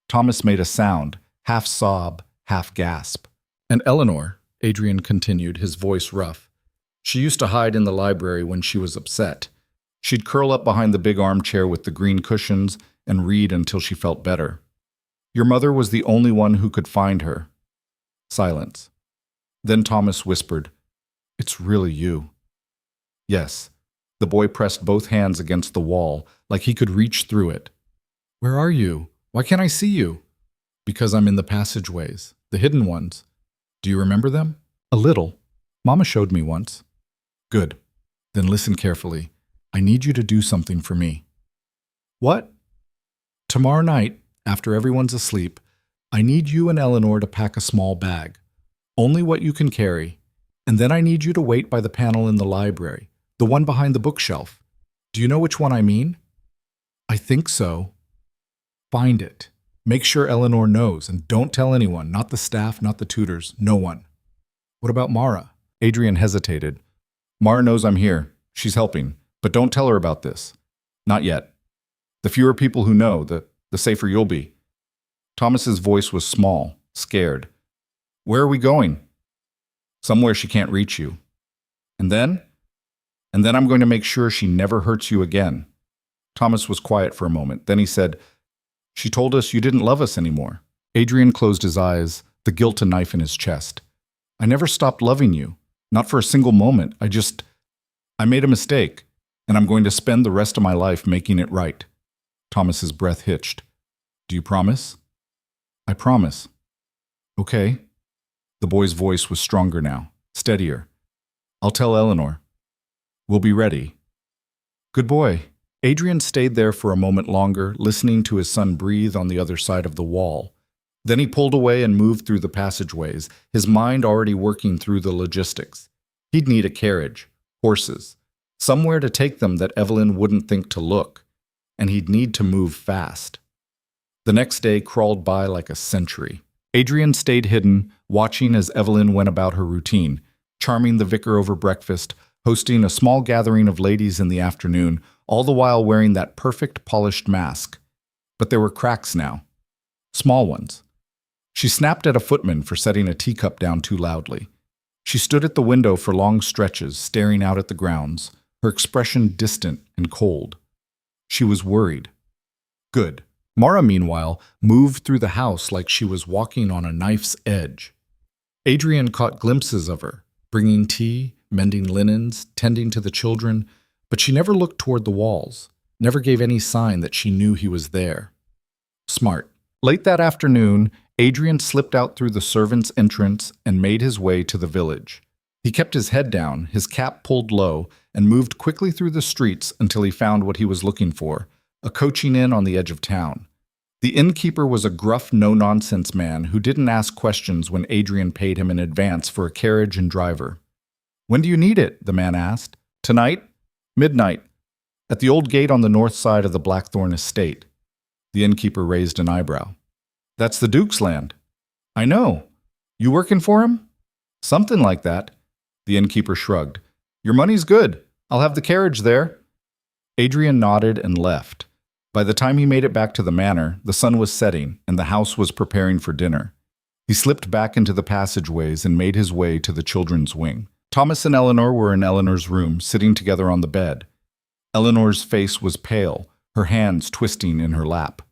Thomas made a sound, half sob, half gasp. And Eleanor, Adrian continued, his voice rough. She used to hide in the library when she was upset. She'd curl up behind the big armchair with the green cushions and read until she felt better. Your mother was the only one who could find her. Silence. Then Thomas whispered, It's really you. Yes. The boy pressed both hands against the wall, like he could reach through it. Where are you? Why can't I see you? Because I'm in the passageways, the hidden ones. Do you remember them? A little. Mama showed me once. Good. Then listen carefully. I need you to do something for me. What? Tomorrow night, after everyone's asleep, I need you and Eleanor to pack a small bag. Only what you can carry. And then I need you to wait by the panel in the library, the one behind the bookshelf. Do you know which one I mean? I think so. Find it. Make sure Eleanor knows, and don't tell anyone, not the staff, not the tutors, no one. What about Mara? Adrian hesitated. Mara knows I'm here. She's helping. But don't tell her about this. Not yet. The fewer people who know, the safer you'll be. Thomas's voice was small, scared. Where are we going? Somewhere she can't reach you. And then? And then I'm going to make sure she never hurts you again. Thomas was quiet for a moment. Then he said, She told us you didn't love us anymore. Adrian closed his eyes, the guilt a knife in his chest. I never stopped loving you. Not for a single moment. I made a mistake, and I'm going to spend the rest of my life making it right. Thomas's breath hitched. Do you promise? I promise. Okay. The boy's voice was stronger now, steadier. I'll tell Eleanor. We'll be ready. Good boy. Adrian stayed there for a moment longer, listening to his son breathe on the other side of the wall. Then he pulled away and moved through the passageways, his mind already working through the logistics. He'd need a carriage, horses, somewhere to take them that Evelyn wouldn't think to look, and he'd need to move fast. The next day crawled by like a century. Adrian stayed hidden, watching as Evelyn went about her routine, charming the vicar over breakfast, hosting a small gathering of ladies in the afternoon, all the while wearing that perfect polished mask. But there were cracks now. Small ones. She snapped at a footman for setting a teacup down too loudly. She stood at the window for long stretches, staring out at the grounds, her expression distant and cold. She was worried. Good. Mara, meanwhile, moved through the house like she was walking on a knife's edge. Adrian caught glimpses of her, bringing tea, mending linens, tending to the children, but she never looked toward the walls, never gave any sign that she knew he was there. Smart. Late that afternoon, Adrian slipped out through the servants' entrance and made his way to the village. He kept his head down, his cap pulled low, and moved quickly through the streets until he found what he was looking for, a coaching inn on the edge of town. The innkeeper was a gruff, no-nonsense man who didn't ask questions when Adrian paid him in advance for a carriage and driver. When do you need it? The man asked. Tonight? Midnight. At the old gate on the north side of the Blackthorn estate. The innkeeper raised an eyebrow. That's the Duke's land. I know. You working for him? Something like that. The innkeeper shrugged. Your money's good. I'll have the carriage there. Adrian nodded and left. By the time he made it back to the manor, the sun was setting and the house was preparing for dinner. He slipped back into the passageways and made his way to the children's wing. Thomas and Eleanor were in Eleanor's room, sitting together on the bed. Eleanor's face was pale, her hands twisting in her lap.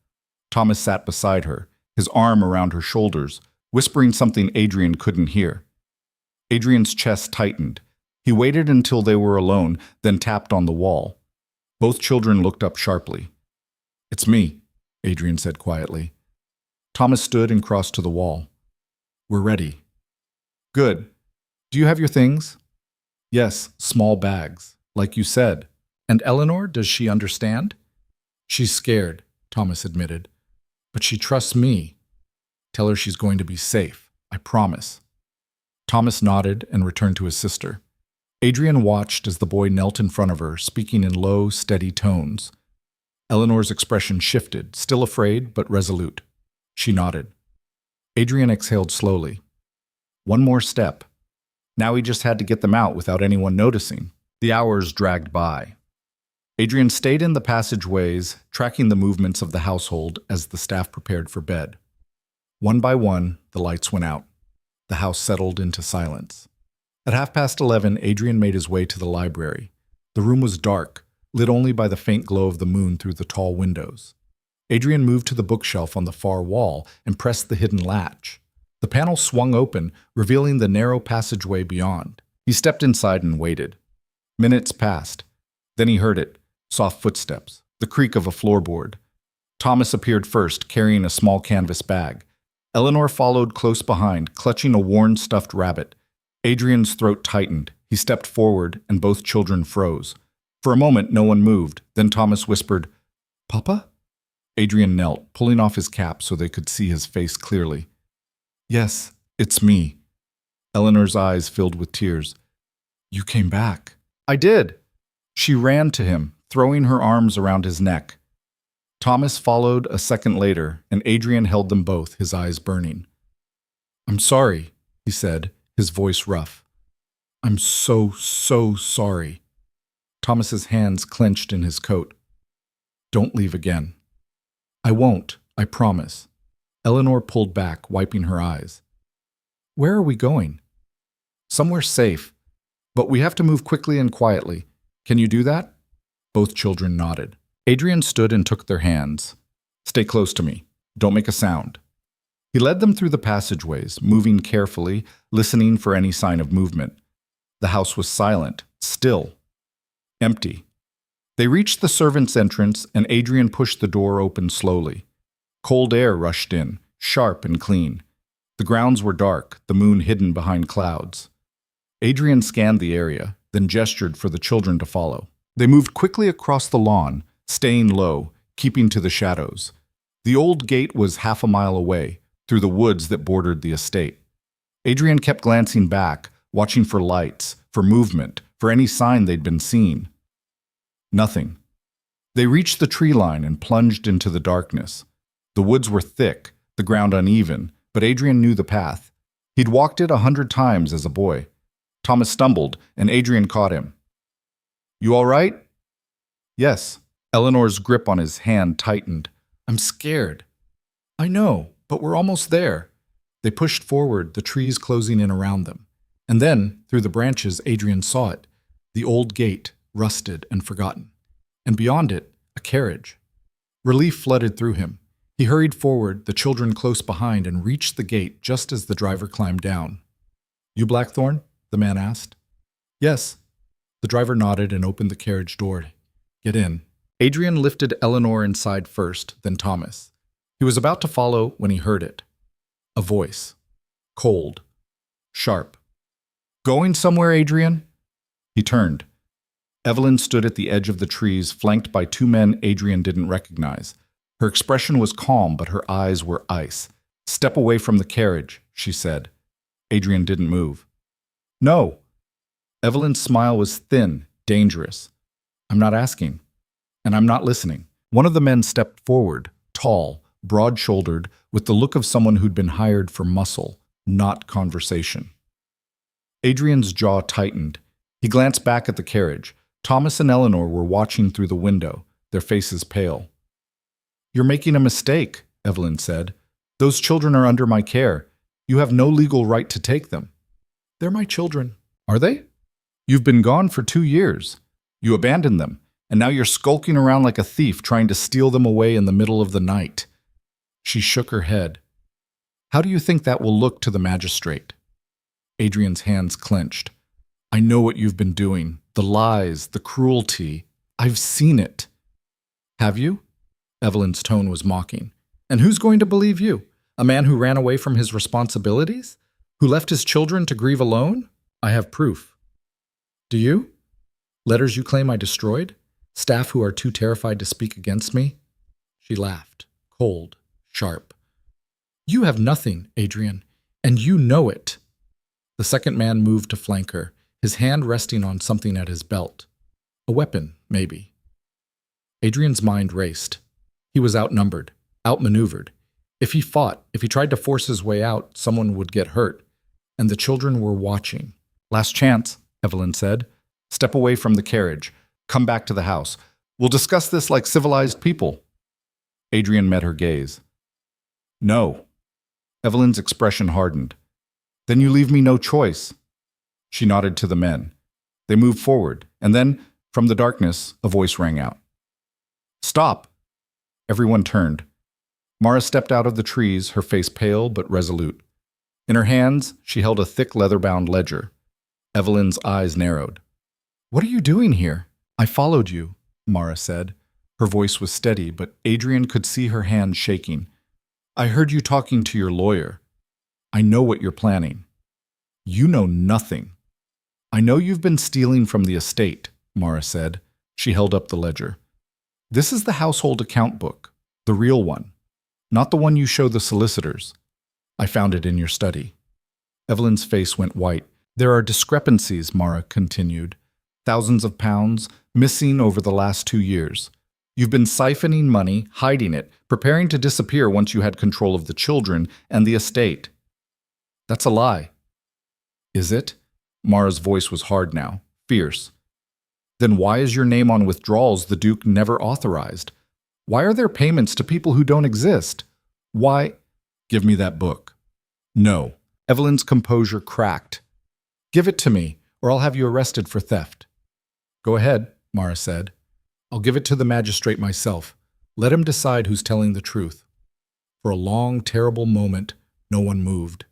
Thomas sat beside her, his arm around her shoulders, whispering something Adrian couldn't hear. Adrian's chest tightened. He waited until they were alone, then tapped on the wall. Both children looked up sharply. It's me, Adrian said quietly. Thomas stood and crossed to the wall. We're ready. Good. Do you have your things? Yes, small bags, like you said. And Eleanor, does she understand? She's scared, Thomas admitted. But she trusts me. Tell her she's going to be safe, I promise. Thomas nodded and returned to his sister. Adrian watched as the boy knelt in front of her, speaking in low, steady tones. Eleanor's expression shifted, still afraid but resolute. She nodded. Adrian exhaled slowly. One more step. Now he just had to get them out without anyone noticing. The hours dragged by. Adrian stayed in the passageways, tracking the movements of the household as the staff prepared for bed. One by one, the lights went out. The house settled into silence. At 11:30, Adrian made his way to the library. The room was dark, lit only by the faint glow of the moon through the tall windows. Adrian moved to the bookshelf on the far wall and pressed the hidden latch. The panel swung open, revealing the narrow passageway beyond. He stepped inside and waited. Minutes passed. Then he heard it, soft footsteps, the creak of a floorboard. Thomas appeared first, carrying a small canvas bag. Eleanor followed close behind, clutching a worn stuffed rabbit. Adrian's throat tightened. He stepped forward, and both children froze. For a moment, no one moved. Then Thomas whispered, "Papa?" Adrian knelt, pulling off his cap so they could see his face clearly. "Yes, it's me." Eleanor's eyes filled with tears. "You came back." "I did." She ran to him, throwing her arms around his neck. Thomas followed a second later, and Adrian held them both, his eyes burning. "I'm sorry," he said, his voice rough. "I'm so sorry." Thomas's hands clenched in his coat. "Don't leave again." "I won't, I promise." Eleanor pulled back, wiping her eyes. "Where are we going?" "Somewhere safe, but we have to move quickly and quietly. Can you do that?" Both children nodded. Adrian stood and took their hands. "Stay close to me. Don't make a sound." He led them through the passageways, moving carefully, listening for any sign of movement. The house was silent, still, empty. They reached the servants' entrance, and Adrian pushed the door open slowly. Cold air rushed in, sharp and clean. The grounds were dark, the moon hidden behind clouds. Adrian scanned the area, then gestured for the children to follow. They moved quickly across the lawn, staying low, keeping to the shadows. The old gate was half a mile away, through the woods that bordered the estate. Adrian kept glancing back, watching for lights, for movement, for any sign they'd been seen. Nothing. They reached the tree line and plunged into the darkness. The woods were thick, the ground uneven, but Adrian knew the path. He'd walked it 100 times as a boy. Thomas stumbled, and Adrian caught him. "You all right?" "Yes." Eleanor's grip on his hand tightened. "I'm scared." "I know, but we're almost there." They pushed forward, the trees closing in around them. And then, through the branches, Adrian saw it. The old gate, rusted and forgotten. And beyond it, a carriage. Relief flooded through him. He hurried forward, the children close behind, and reached the gate just as the driver climbed down. "You Blackthorn?" the man asked. "Yes." The driver nodded and opened the carriage door. "Get in." Adrian lifted Eleanor inside first, then Thomas. He was about to follow when he heard it. A voice. Cold. Sharp. "Going somewhere, Adrian?" He turned. Evelyn stood at the edge of the trees, flanked by 2 men Adrian didn't recognize. Her expression was calm, but her eyes were ice. "Step away from the carriage," she said. Adrian didn't move. "No." Evelyn's smile was thin, dangerous. "I'm not asking, and I'm not listening." One of the men stepped forward, tall, broad-shouldered, with the look of someone who'd been hired for muscle, not conversation. Adrian's jaw tightened. He glanced back at the carriage. Thomas and Eleanor were watching through the window, their faces pale. "You're making a mistake," Evelyn said. "Those children are under my care. You have no legal right to take them." "They're my children." "Are they? You've been gone for 2 years. You abandoned them, and now you're skulking around like a thief trying to steal them away in the middle of the night." She shook her head. "How do you think that will look to the magistrate?" Adrian's hands clenched. "I know what you've been doing. The lies, the cruelty. I've seen it." "Have you?" Evelyn's tone was mocking. "And who's going to believe you? A man who ran away from his responsibilities? Who left his children to grieve alone? I have proof." "Do you? Letters you claim I destroyed? Staff who are too terrified to speak against me?" She laughed, cold, sharp. "You have nothing, Adrian, and you know it." The second man moved to flank her, his hand resting on something at his belt. A weapon, maybe. Adrian's mind raced. He was outnumbered, outmaneuvered. If he fought, if he tried to force his way out, someone would get hurt. And the children were watching. "Last chance," Evelyn said. "Step away from the carriage. Come back to the house. We'll discuss this like civilized people." Adrian met her gaze. "No." Evelyn's expression hardened. Then you leave me no choice. She nodded to the men. They moved forward, and then, from the darkness, a voice rang out. Stop! Everyone turned. Mara stepped out of the trees, her face pale but resolute. In her hands, she held a thick leather-bound ledger. Evelyn's eyes narrowed. What are you doing here? I followed you, Mara said. Her voice was steady, but Adrian could see her hands shaking. I heard you talking to your lawyer. I know what you're planning. You know nothing. I know you've been stealing from the estate, Mara said. She held up the ledger. This is the household account book, the real one, not the one you show the solicitors. I found it in your study. Evelyn's face went white. There are discrepancies, Mara continued. Thousands of pounds, missing over the last 2 years. You've been siphoning money, hiding it, preparing to disappear once you had control of the children and the estate. That's a lie. Is it? Mara's voice was hard now, fierce. Then why is your name on withdrawals the Duke never authorized? Why are there payments to people who don't exist? Why? Give me that book. No. Evelyn's composure cracked. Give it to me, or I'll have you arrested for theft. Go ahead, Mara said. I'll give it to the magistrate myself. Let him decide who's telling the truth. For a long, terrible moment, no one moved.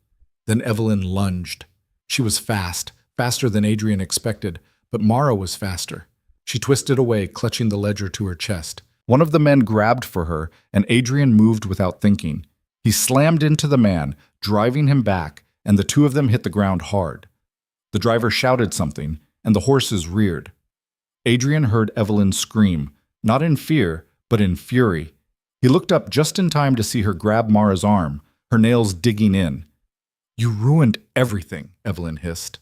Then Evelyn lunged. She was fast, faster than Adrian expected, but Mara was faster. She twisted away, clutching the ledger to her chest. One of the men grabbed for her, and Adrian moved without thinking. He slammed into the man, driving him back, and the two of them hit the ground hard. The driver shouted something, and the horses reared. Adrian heard Evelyn scream, not in fear, but in fury. He looked up just in time to see her grab Mara's arm, her nails digging in. You ruined everything, Evelyn hissed.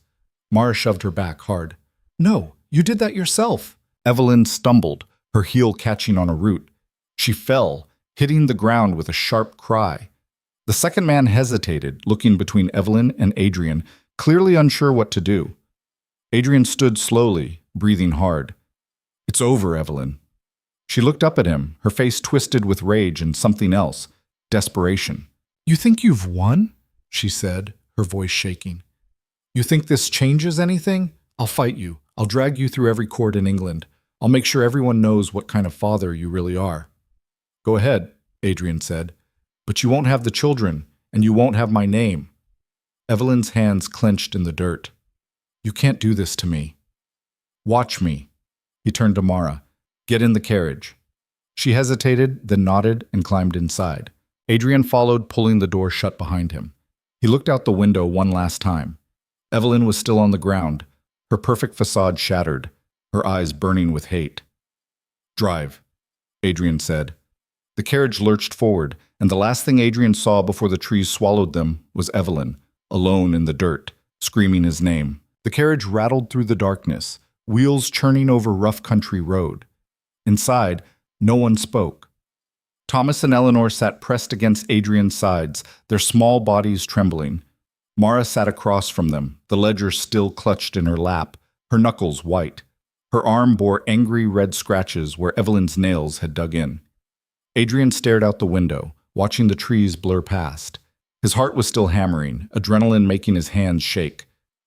Mara shoved her back hard. No, you did that yourself. Evelyn stumbled, her heel catching on a root. She fell, hitting the ground with a sharp cry. The second man hesitated, looking between Evelyn and Adrian, clearly unsure what to do. Adrian stood slowly, breathing hard. It's over, Evelyn. She looked up at him, her face twisted with rage and something else, desperation. You think you've won? She said, her voice shaking. You think this changes anything? I'll fight you. I'll drag you through every court in England. I'll make sure everyone knows what kind of father you really are. Go ahead, Adrian said. But you won't have the children, and you won't have my name. Evelyn's hands clenched in the dirt. You can't do this to me. Watch me. He turned to Mara. Get in the carriage. She hesitated, then nodded and climbed inside. Adrian followed, pulling the door shut behind him. He looked out the window one last time. Evelyn was still on the ground, her perfect facade shattered, her eyes burning with hate. Drive, Adrian said. The carriage lurched forward, and the last thing Adrian saw before the trees swallowed them was Evelyn, alone in the dirt, screaming his name. The carriage rattled through the darkness, wheels churning over rough country road. Inside, no one spoke. Thomas and Eleanor sat pressed against Adrian's sides, their small bodies trembling. Mara sat across from them, the ledger still clutched in her lap, her knuckles white. Her arm bore angry red scratches where Evelyn's nails had dug in. Adrian stared out the window, watching the trees blur past. His heart was still hammering, adrenaline making his hands shake.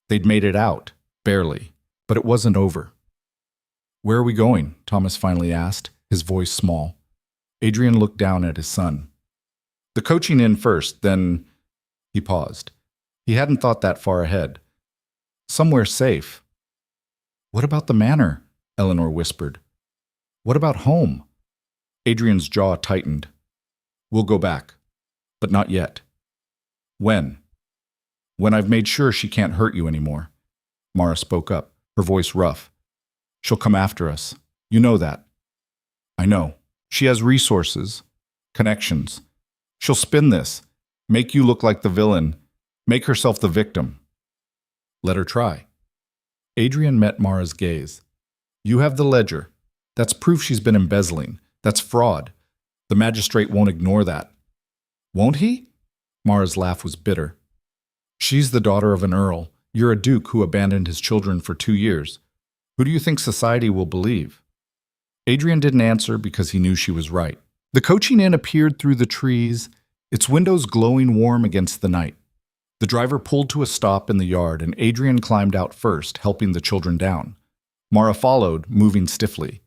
They'd made it out, barely, but it wasn't over. Where are we going? Thomas finally asked, his voice small. Adrian looked down at his son. The coaching inn first, then... He paused. He hadn't thought that far ahead. Somewhere safe. What about the manor? Eleanor whispered. What about home? Adrian's jaw tightened. We'll go back, but not yet. When? When I've made sure she can't hurt you anymore. Mara spoke up, her voice rough. She'll come after us. You know that. I know. She has resources, connections. She'll spin this, make you look like the villain, make herself the victim. Let her try. Adrian met Mara's gaze. You have the ledger. That's proof she's been embezzling. That's fraud. The magistrate won't ignore that. Won't he? Mara's laugh was bitter. She's the daughter of an earl. You're a duke who abandoned his children for 2 years. Who do you think society will believe? Adrian didn't answer because he knew she was right. The coaching inn appeared through the trees, its windows glowing warm against the night. The driver pulled to a stop in the yard and Adrian climbed out first, helping the children down. Mara followed, moving stiffly.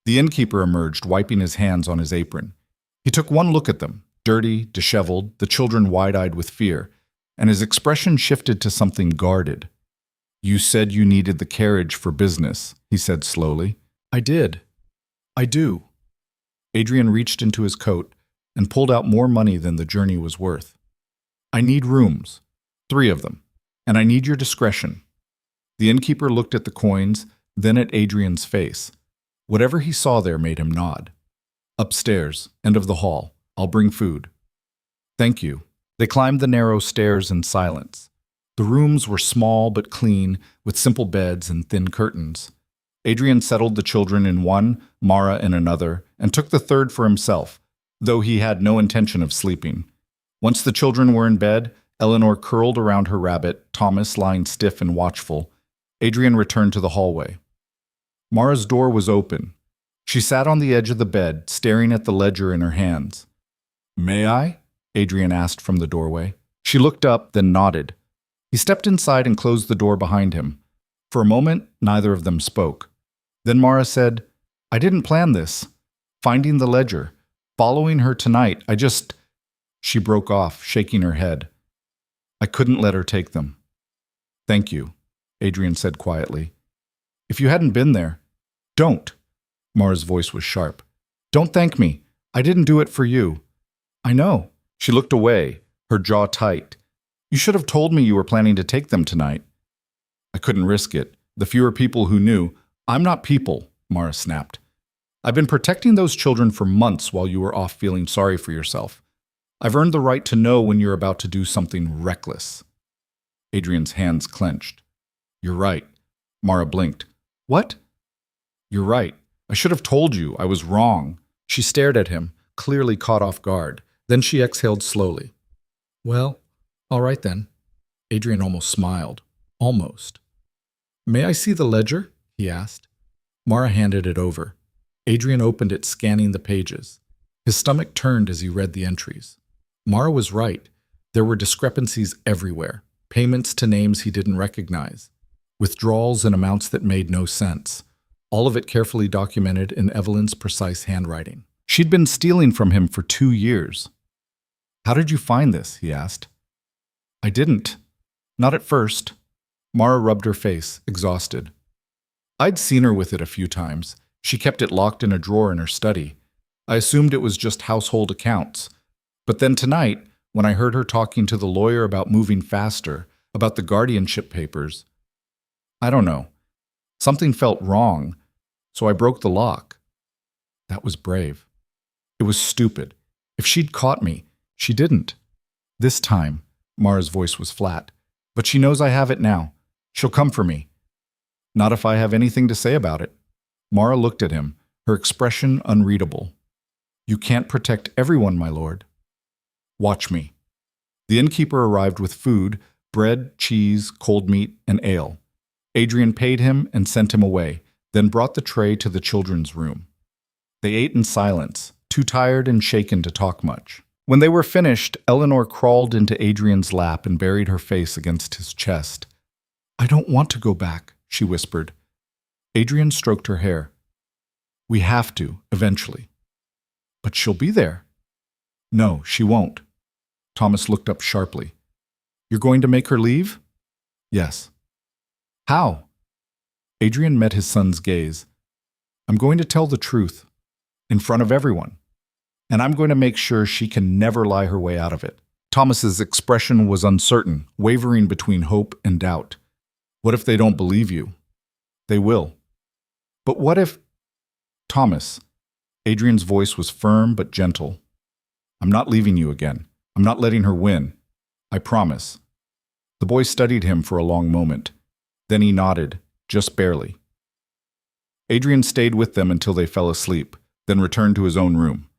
The innkeeper emerged, wiping his hands on his apron. He took one look at them, dirty, disheveled, the children wide-eyed with fear, and his expression shifted to something guarded. "You said you needed the carriage for business," he said slowly. "I did. I do." Adrian reached into his coat and pulled out more money than the journey was worth. "I need rooms, 3 of them, and I need your discretion." The innkeeper looked at the coins, then at Adrian's face. Whatever he saw there made him nod. "Upstairs, end of the hall. I'll bring food." "Thank you." They climbed the narrow stairs in silence. The rooms were small but clean, with simple beds and thin curtains. Adrian settled the children in one, Mara in another, and took the third for himself, though he had no intention of sleeping. Once the children were in bed, Eleanor curled around her rabbit, Thomas lying stiff and watchful. Adrian returned to the hallway. Mara's door was open. She sat on the edge of the bed, staring at the ledger in her hands. "May I?" Adrian asked from the doorway. She looked up, then nodded. He stepped inside and closed the door behind him. For a moment, neither of them spoke. Then Mara said, "I didn't plan this. Finding the ledger. Following her tonight, I just—" She broke off, shaking her head. "I couldn't let her take them." "Thank you," Adrian said quietly. "If you hadn't been there—" "Don't!" Mara's voice was sharp. "Don't thank me. I didn't do it for you." "I know." She looked away, her jaw tight. "You should have told me you were planning to take them tonight." "I couldn't risk it. The fewer people who knew—" "I'm not people," Mara snapped. "I've been protecting those children for months while you were off feeling sorry for yourself. I've earned the right to know when you're about to do something reckless." Adrian's hands clenched. "You're right." Mara blinked. "What?" "You're right. I should have told you. I was wrong." She stared at him, clearly caught off guard. Then she exhaled slowly. "Well, all right then." Adrian almost smiled. Almost. "May I see the ledger?" he asked. Mara handed it over. Adrian opened it, scanning the pages. His stomach turned as he read the entries. Mara was right. There were discrepancies everywhere. Payments to names he didn't recognize. Withdrawals in amounts that made no sense. All of it carefully documented in Evelyn's precise handwriting. She'd been stealing from him for 2 years. "How did you find this?" he asked. "I didn't. Not at first." Mara rubbed her face, exhausted. "I'd seen her with it a few times. She kept it locked in a drawer in her study. I assumed it was just household accounts. But then tonight, when I heard her talking to the lawyer about moving faster, about the guardianship papers, I don't know. Something felt wrong, so I broke the lock." That was brave. It was stupid. If she'd caught me, she didn't. "This time," Mara's voice was flat, "but she knows I have it now. She'll come for me." "Not if I have anything to say about it." Mara looked at him, her expression unreadable. "You can't protect everyone, my lord." "Watch me." The innkeeper arrived with food, bread, cheese, cold meat, and ale. Adrian paid him and sent him away, then brought the tray to the children's room. They ate in silence, too tired and shaken to talk much. When they were finished, Eleanor crawled into Adrian's lap and buried her face against his chest. "I don't want to go back," she whispered. Adrian stroked her hair. "We have to, eventually." "But she'll be there." "No, she won't." Thomas looked up sharply. "You're going to make her leave?" "Yes." "How?" Adrian met his son's gaze. "I'm going to tell the truth, in front of everyone. And I'm going to make sure she can never lie her way out of it." Thomas's expression was uncertain, wavering between hope and doubt. "What if they don't believe you?" "They will." "But what if—" "Thomas." Adrian's voice was firm but gentle. "I'm not leaving you again. I'm not letting her win. I promise." The boy studied him for a long moment. Then he nodded, just barely. Adrian stayed with them until they fell asleep, then returned to his own room.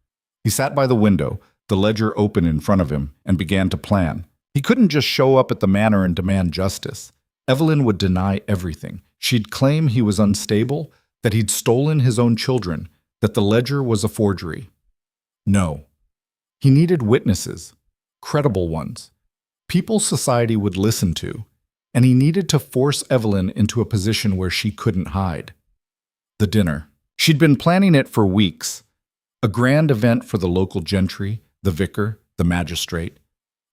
He sat by the window, the ledger open in front of him, and began to plan. He couldn't just show up at the manor and demand justice. Evelyn would deny everything. She'd claim he was unstable, that he'd stolen his own children, that the ledger was a forgery. No. He needed witnesses, credible ones. People society would listen to, and he needed to force Evelyn into a position where she couldn't hide. The dinner. She'd been planning it for weeks. A grand event for the local gentry, the vicar, the magistrate.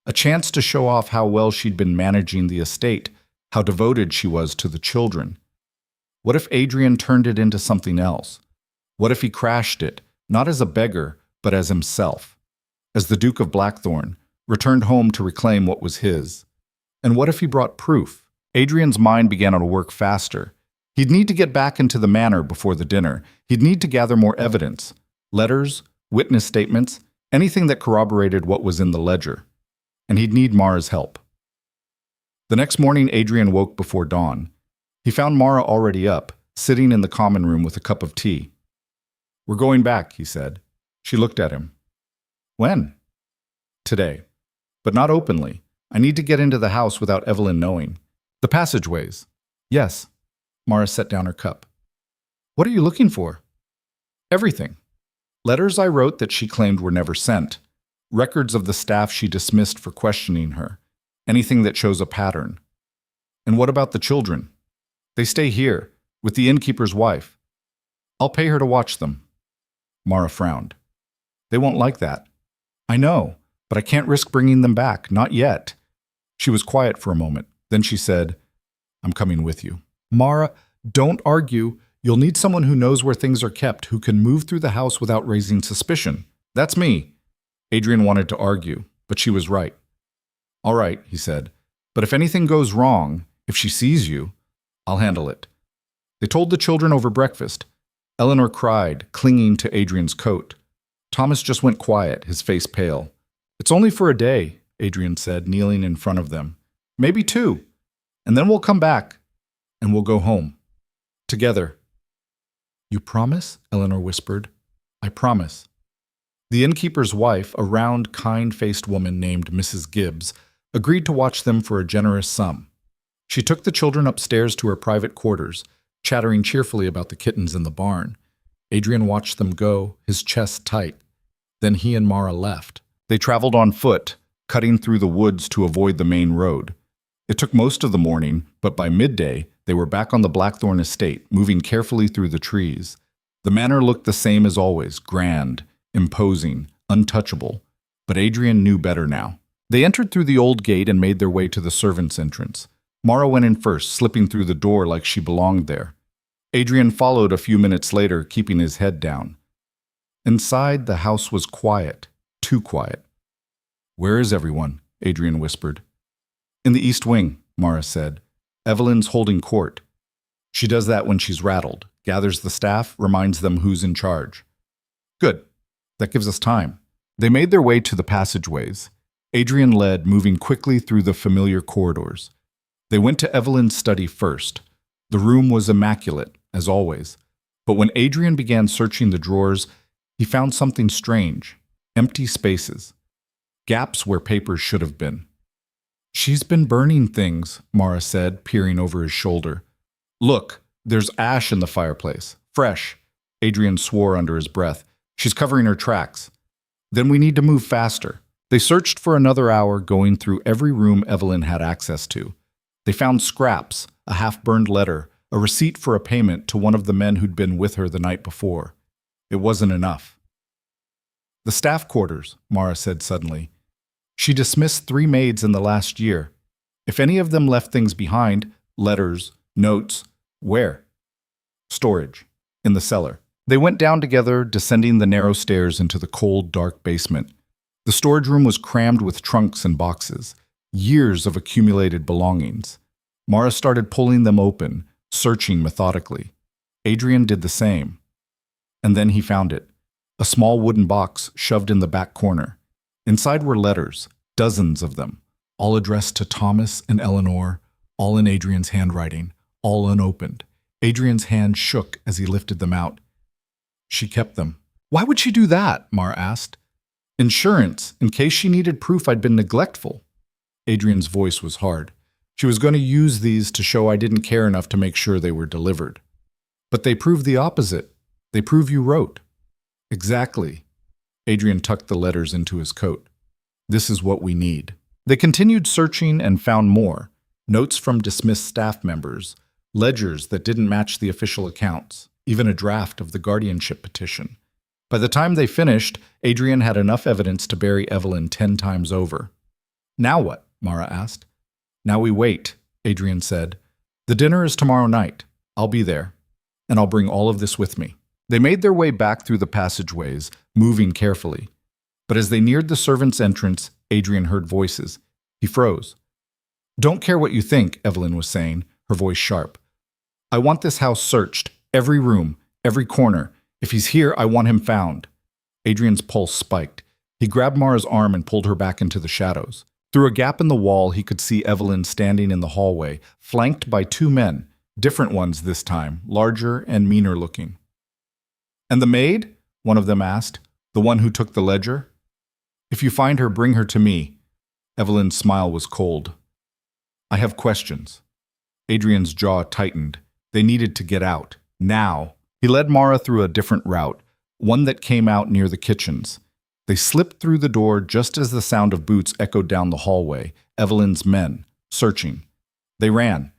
A chance to show off how well she'd been managing the estate, how devoted she was to the children. What if Adrian turned it into something else? What if he crashed it, not as a beggar, but as himself? As the Duke of Blackthorn, returned home to reclaim what was his. And what if he brought proof? Adrian's mind began to work faster. He'd need to get back into the manor before the dinner. He'd need to gather more evidence. Letters, witness statements, anything that corroborated what was in the ledger. And he'd need Mara's help. The next morning, Adrian woke before dawn. He found Mara already up, sitting in the common room with a cup of tea. "We're going back," he said. She looked at him. "When?" "Today. But not openly. I need to get into the house without Evelyn knowing. The passageways." "Yes." Mara set down her cup. "What are you looking for?" "Everything. Letters I wrote that she claimed were never sent. Records of the staff she dismissed for questioning her. Anything that shows a pattern." "And what about the children?" "They stay here, with the innkeeper's wife. I'll pay her to watch them." Mara frowned. "They won't like that." "I know, but I can't risk bringing them back, not yet." She was quiet for a moment. Then she said, "I'm coming with you." "Mara, don't argue. You'll need someone who knows where things are kept, who can move through the house without raising suspicion." "That's me." Adrian wanted to argue, but she was right. "All right," he said, "but if anything goes wrong, if she sees you, I'll handle it." They told the children over breakfast. Eleanor cried, clinging to Adrian's coat. Thomas just went quiet, his face pale. "It's only for a day," Adrian said, kneeling in front of them. "Maybe 2. And then we'll come back, and we'll go home. Together." "You promise?" Eleanor whispered. "I promise." The innkeeper's wife, a round, kind-faced woman named Mrs. Gibbs, agreed to watch them for a generous sum. She took the children upstairs to her private quarters, chattering cheerfully about the kittens in the barn. Adrian watched them go, his chest tight. Then he and Mara left. They traveled on foot, cutting through the woods to avoid the main road. It took most of the morning, but by midday, they were back on the Blackthorn estate, moving carefully through the trees. The manor looked the same as always, grand, imposing, untouchable. But Adrian knew better now. They entered through the old gate and made their way to the servants' entrance. Mara went in first, slipping through the door like she belonged there. Adrian followed a few minutes later, keeping his head down. Inside, the house was quiet, too quiet. "Where is everyone?" Adrian whispered. "In the east wing," Mara said. "Evelyn's holding court. She does that when she's rattled, gathers the staff, reminds them who's in charge." "Good. That gives us time." They made their way to the passageways. Adrian led, moving quickly through the familiar corridors. They went to Evelyn's study first. The room was immaculate, as always. But when Adrian began searching the drawers, he found something strange. Empty spaces. Gaps where papers should have been. "She's been burning things," Mara said, peering over his shoulder. "Look, there's ash in the fireplace. Fresh." Adrian swore under his breath. "She's covering her tracks." "Then we need to move faster." They searched for another hour, going through every room Evelyn had access to. They found scraps, a half-burned letter, a receipt for a payment to one of the men who'd been with her the night before. It wasn't enough. "The staff quarters," Mara said suddenly. "She dismissed 3 maids in the last year. If any of them left things behind, letters, notes, where?" "Storage. In the cellar." They went down together, descending the narrow stairs into the cold, dark basement. The storage room was crammed with trunks and boxes. Years of accumulated belongings. Mara started pulling them open, searching methodically. Adrian did the same. And then he found it. A small wooden box shoved in the back corner. Inside were letters, dozens of them, all addressed to Thomas and Eleanor, all in Adrian's handwriting, all unopened. Adrian's hand shook as he lifted them out. She kept them. "Why would she do that?" Mara asked. "Insurance, in case she needed proof I'd been neglectful." Adrian's voice was hard. "She was going to use these to show I didn't care enough to make sure they were delivered." "But they prove the opposite. They prove you wrote." "Exactly." Adrian tucked the letters into his coat. "This is what we need." They continued searching and found more: notes from dismissed staff members, ledgers that didn't match the official accounts, even a draft of the guardianship petition. By the time they finished, Adrian had enough evidence to bury Evelyn 10 times over. "Now what?" Mara asked. "Now we wait," Adrian said. "The dinner is tomorrow night. I'll be there, and I'll bring all of this with me." They made their way back through the passageways, moving carefully. But as they neared the servants' entrance, Adrian heard voices. He froze. "Don't care what you think," Evelyn was saying, her voice sharp. "I want this house searched, every room, every corner. If he's here, I want him found." Adrian's pulse spiked. He grabbed Mara's arm and pulled her back into the shadows. Through a gap in the wall, he could see Evelyn standing in the hallway, flanked by 2 men, different ones this time, larger and meaner looking. "And the maid?" one of them asked. "The one who took the ledger?" "If you find her, bring her to me." Evelyn's smile was cold. "I have questions." Adrian's jaw tightened. They needed to get out. Now. He led Mara through a different route, one that came out near the kitchens. They slipped through the door just as the sound of boots echoed down the hallway. Evelyn's men, searching. They ran.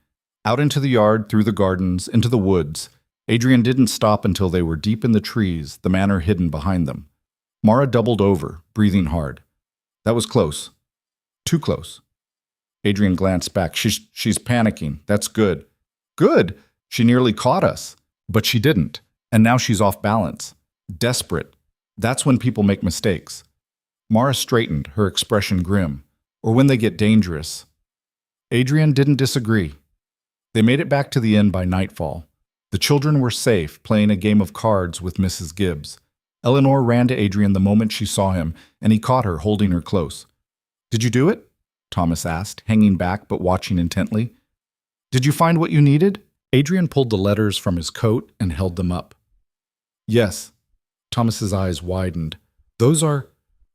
Out into the yard, through the gardens, into the woods. Adrian didn't stop until they were deep in the trees, the manor hidden behind them. Mara doubled over, breathing hard. That was close. Too close. Adrian glanced back. She's panicking. That's good. Good! She nearly caught us. But she didn't. And now she's off balance. Desperate. That's when people make mistakes. Mara straightened, her expression grim. Or when they get dangerous. Adrian didn't disagree. They made it back to the inn by nightfall. The children were safe, playing a game of cards with Mrs. Gibbs. Eleanor ran to Adrian the moment she saw him, and he caught her, holding her close. "Did you do it?" Thomas asked, hanging back but watching intently. "Did you find what you needed?" Adrian pulled the letters from his coat and held them up. "Yes." Thomas's eyes widened. "Those are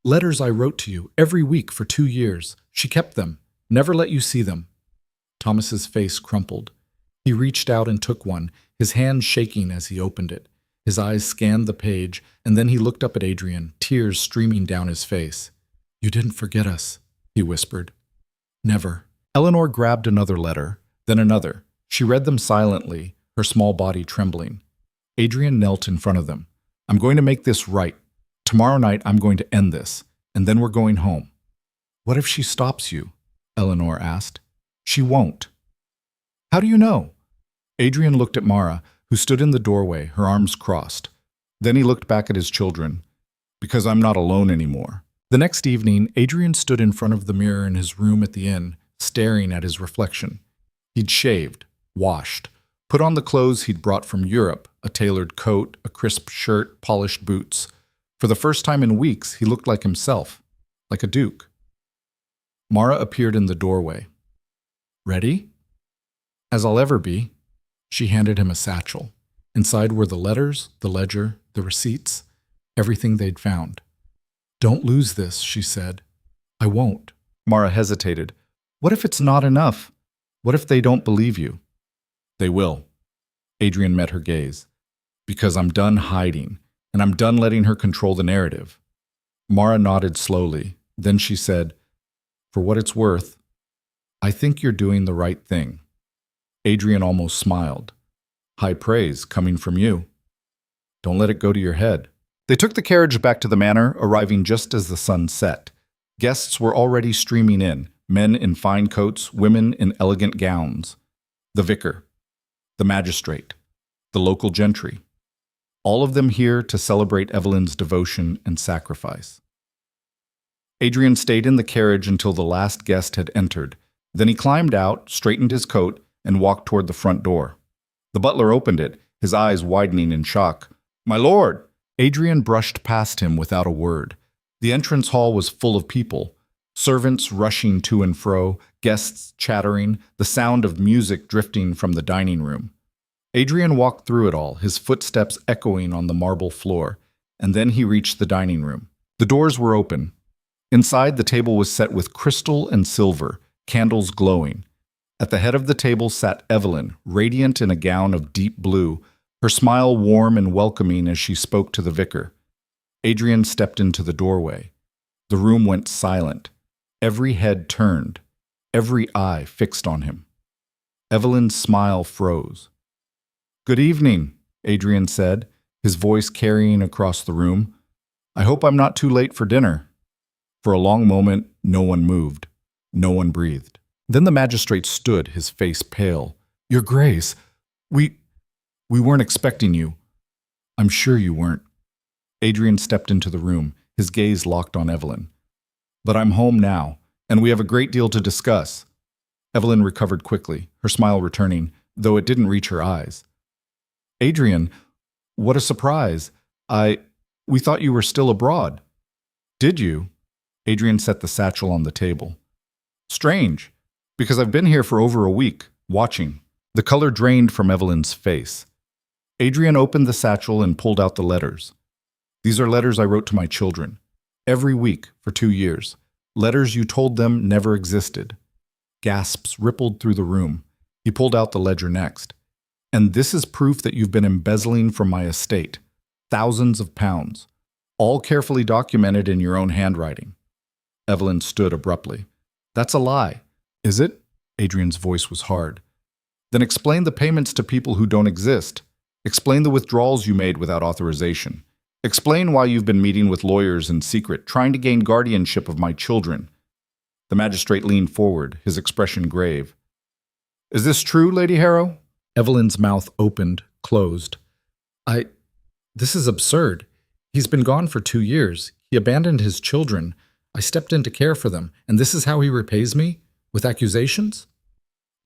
letters I wrote to you every week for 2 years. She kept them, never let you see them." Thomas's face crumpled. He reached out and took one, his hand shaking as he opened it. His eyes scanned the page, and then he looked up at Adrian, tears streaming down his face. "You didn't forget us," he whispered. "Never." Eleanor grabbed another letter, then another. She read them silently, her small body trembling. Adrian knelt in front of them. "I'm going to make this right. Tomorrow night I'm going to end this, and then we're going home." "What if she stops you?" Eleanor asked. "She won't." "How do you know?" Adrian looked at Mara, who stood in the doorway, her arms crossed. Then he looked back at his children. "Because I'm not alone anymore." The next evening, Adrian stood in front of the mirror in his room at the inn, staring at his reflection. He'd shaved, washed, put on the clothes he'd brought from Europe, a tailored coat, a crisp shirt, polished boots. For the first time in weeks, he looked like himself, like a duke. Mara appeared in the doorway. "Ready?" "As I'll ever be." She handed him a satchel. Inside were the letters, the ledger, the receipts, everything they'd found. "Don't lose this," she said. "I won't." Mara hesitated. "What if it's not enough? What if they don't believe you?" "They will." Adrian met her gaze. "Because I'm done hiding, and I'm done letting her control the narrative." Mara nodded slowly. Then she said, "For what it's worth, I think you're doing the right thing." Adrian almost smiled. "High praise coming from you. Don't let it go to your head." They took the carriage back to the manor, arriving just as the sun set. Guests were already streaming in, men in fine coats, women in elegant gowns. The vicar, the magistrate, the local gentry. All of them here to celebrate Evelyn's devotion and sacrifice. Adrian stayed in the carriage until the last guest had entered. Then he climbed out, straightened his coat, and walked toward the front door. The butler opened it, his eyes widening in shock. "My lord!" Adrian brushed past him without a word. The entrance hall was full of people, servants rushing to and fro, guests chattering, the sound of music drifting from the dining room. Adrian walked through it all, his footsteps echoing on the marble floor, and then he reached the dining room. The doors were open. Inside, the table was set with crystal and silver, candles glowing. At the head of the table sat Evelyn, radiant in a gown of deep blue, her smile warm and welcoming as she spoke to the vicar. Adrian stepped into the doorway. The room went silent. Every head turned, every eye fixed on him. Evelyn's smile froze. "Good evening," Adrian said, his voice carrying across the room. "I hope I'm not too late for dinner." For a long moment, no one moved. No one breathed. Then the magistrate stood, his face pale. "Your Grace, we weren't expecting you." "I'm sure you weren't." Adrian stepped into the room, his gaze locked on Evelyn. "But I'm home now, and we have a great deal to discuss." Evelyn recovered quickly, her smile returning, though it didn't reach her eyes. "Adrian, what a surprise. We thought you were still abroad." "Did you?" Adrian set the satchel on the table. "Strange, because I've been here for over a week, watching." The color drained from Evelyn's face. Adrian opened the satchel and pulled out the letters. "These are letters I wrote to my children. Every week for 2 years. Letters you told them never existed." Gasps rippled through the room. He pulled out the ledger next. "And this is proof that you've been embezzling from my estate. Thousands of pounds. All carefully documented in your own handwriting." Evelyn stood abruptly. "That's a lie." "Is it?" Adrian's voice was hard. "Then explain the payments to people who don't exist. Explain the withdrawals you made without authorization. Explain why you've been meeting with lawyers in secret, trying to gain guardianship of my children." The magistrate leaned forward, his expression grave. "Is this true, Lady Harrow?" Evelyn's mouth opened, closed. This is absurd. He's been gone for 2 years. He abandoned his children. I stepped in to care for them, and this is how he repays me? With accusations?"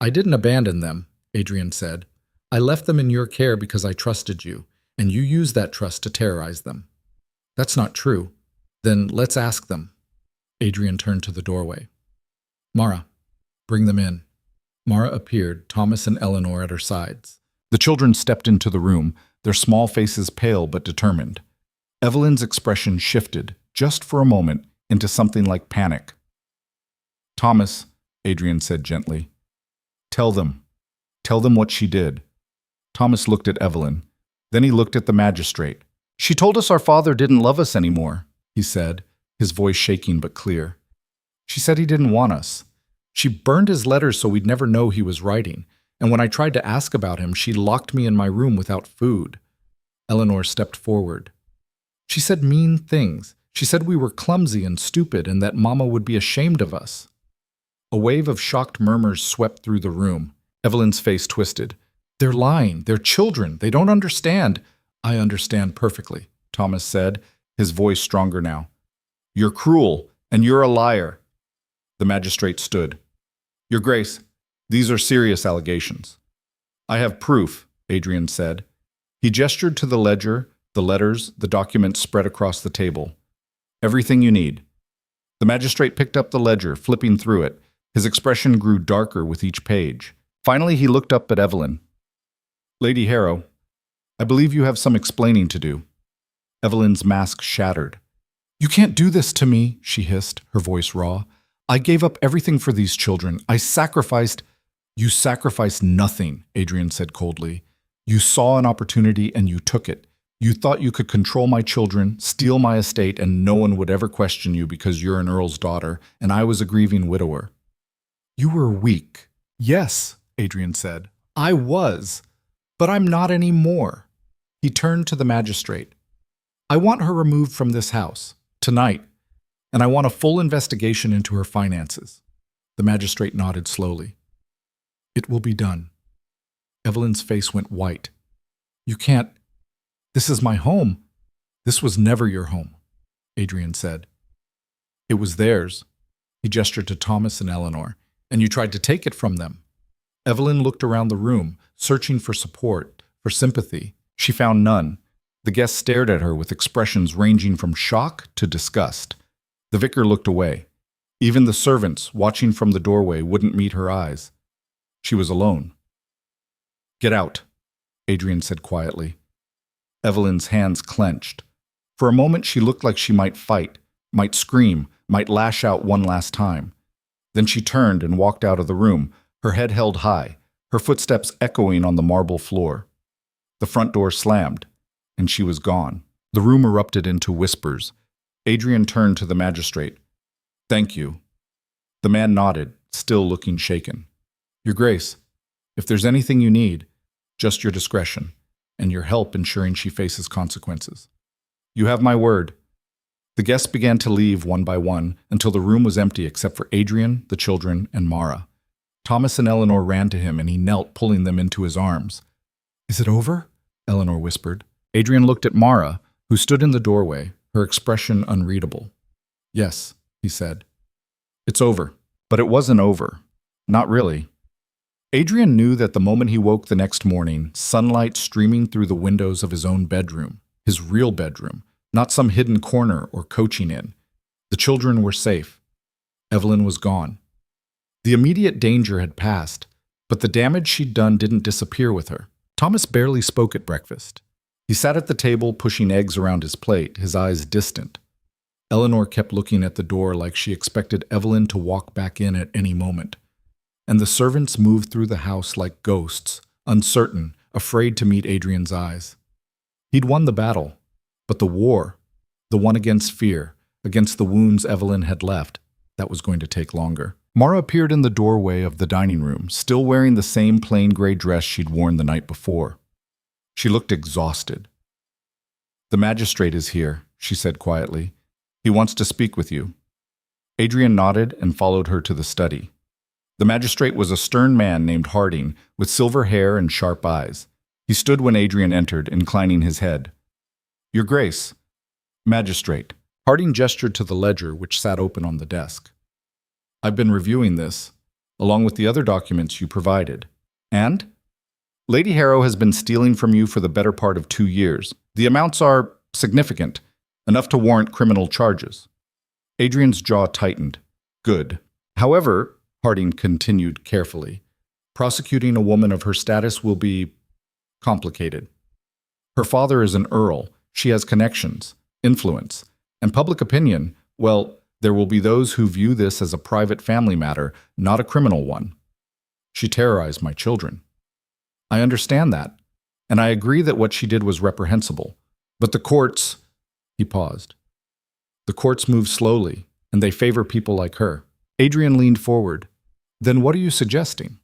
"I didn't abandon them," Adrian said. "I left them in your care because I trusted you, and you used that trust to terrorize them." "That's not true." "Then let's ask them." Adrian turned to the doorway. "Mara, bring them in." Mara appeared, Thomas and Eleanor at her sides. The children stepped into the room, their small faces pale but determined. Evelyn's expression shifted, just for a moment, into something like panic. "Thomas," Adrian said gently, Tell them what she did." Thomas looked at Evelyn. Then he looked at the magistrate. "She told us our father didn't love us anymore," he said, his voice shaking but clear. "She said he didn't want us. She burned his letters so we'd never know he was writing, and when I tried to ask about him, she locked me in my room without food." Eleanor stepped forward. "She said mean things. She said we were clumsy and stupid and that Mama would be ashamed of us." A wave of shocked murmurs swept through the room. Evelyn's face twisted. "They're lying. They're children. They don't understand." "I understand perfectly," Thomas said, his voice stronger now. "You're cruel, and you're a liar." The magistrate stood. "Your Grace, these are serious allegations." "I have proof," Adrian said. He gestured to the ledger, the letters, the documents spread across the table. "Everything you need." The magistrate picked up the ledger, flipping through it. His expression grew darker with each page. Finally, he looked up at Evelyn. "Lady Harrow, I believe you have some explaining to do." Evelyn's mask shattered. "You can't do this to me," she hissed, her voice raw. "I gave up everything for these children. I sacrificed—" "You sacrificed nothing," Adrian said coldly. "You saw an opportunity and you took it. You thought you could control my children, steal my estate, and no one would ever question you because you're an earl's daughter, and I was a grieving widower." "You were weak." "Yes," Adrian said. "I was. But I'm not anymore." He turned to the magistrate. "I want her removed from this house, tonight, and I want a full investigation into her finances." The magistrate nodded slowly. "It will be done." Evelyn's face went white. "You can't. This is my home." "This was never your home," Adrian said. "It was theirs." He gestured to Thomas and Eleanor. "And you tried to take it from them." Evelyn looked around the room, searching for support, for sympathy. She found none. The guests stared at her with expressions ranging from shock to disgust. The vicar looked away. Even the servants, watching from the doorway, wouldn't meet her eyes. She was alone. "Get out," Adrian said quietly. Evelyn's hands clenched. For a moment she looked like she might fight, might scream, might lash out one last time. Then she turned and walked out of the room, her head held high, her footsteps echoing on the marble floor. The front door slammed, and she was gone. The room erupted into whispers. Adrian turned to the magistrate. "Thank you." The man nodded, still looking shaken. Your Grace, if there's anything you need, just your discretion, and your help ensuring she faces consequences. You have my word. The guests began to leave one by one until the room was empty except for Adrian, the children, and Mara. Thomas and Eleanor ran to him and he knelt, pulling them into his arms. Is it over? Eleanor whispered. Adrian looked at Mara, who stood in the doorway, her expression unreadable. Yes, he said. It's over. But it wasn't over. Not really. Adrian knew that the moment he woke the next morning, sunlight streaming through the windows of his own bedroom, his real bedroom, not some hidden corner or coaching inn. The children were safe. Evelyn was gone. The immediate danger had passed, but the damage she'd done didn't disappear with her. Thomas barely spoke at breakfast. He sat at the table, pushing eggs around his plate, his eyes distant. Eleanor kept looking at the door like she expected Evelyn to walk back in at any moment. And the servants moved through the house like ghosts, uncertain, afraid to meet Adrian's eyes. He'd won the battle, but the war, the one against fear, against the wounds Evelyn had left, that was going to take longer. Mara appeared in the doorway of the dining room, still wearing the same plain gray dress she'd worn the night before. She looked exhausted. The magistrate is here, she said quietly. He wants to speak with you. Adrian nodded and followed her to the study. The magistrate was a stern man named Harding, with silver hair and sharp eyes. He stood when Adrian entered, inclining his head. Your Grace. Magistrate. Harding gestured to the ledger which sat open on the desk. I've been reviewing this, along with the other documents you provided. And? Lady Harrow has been stealing from you for the better part of 2 years. The amounts are significant, enough to warrant criminal charges. Adrian's jaw tightened. Good. However, Harding continued carefully, prosecuting a woman of her status will be complicated. Her father is an earl. She has connections, influence, and public opinion. Well, there will be those who view this as a private family matter, not a criminal one. She terrorized my children. I understand that, and I agree that what she did was reprehensible. But the courts... He paused. The courts move slowly, and they favor people like her. Adrian leaned forward. Then what are you suggesting?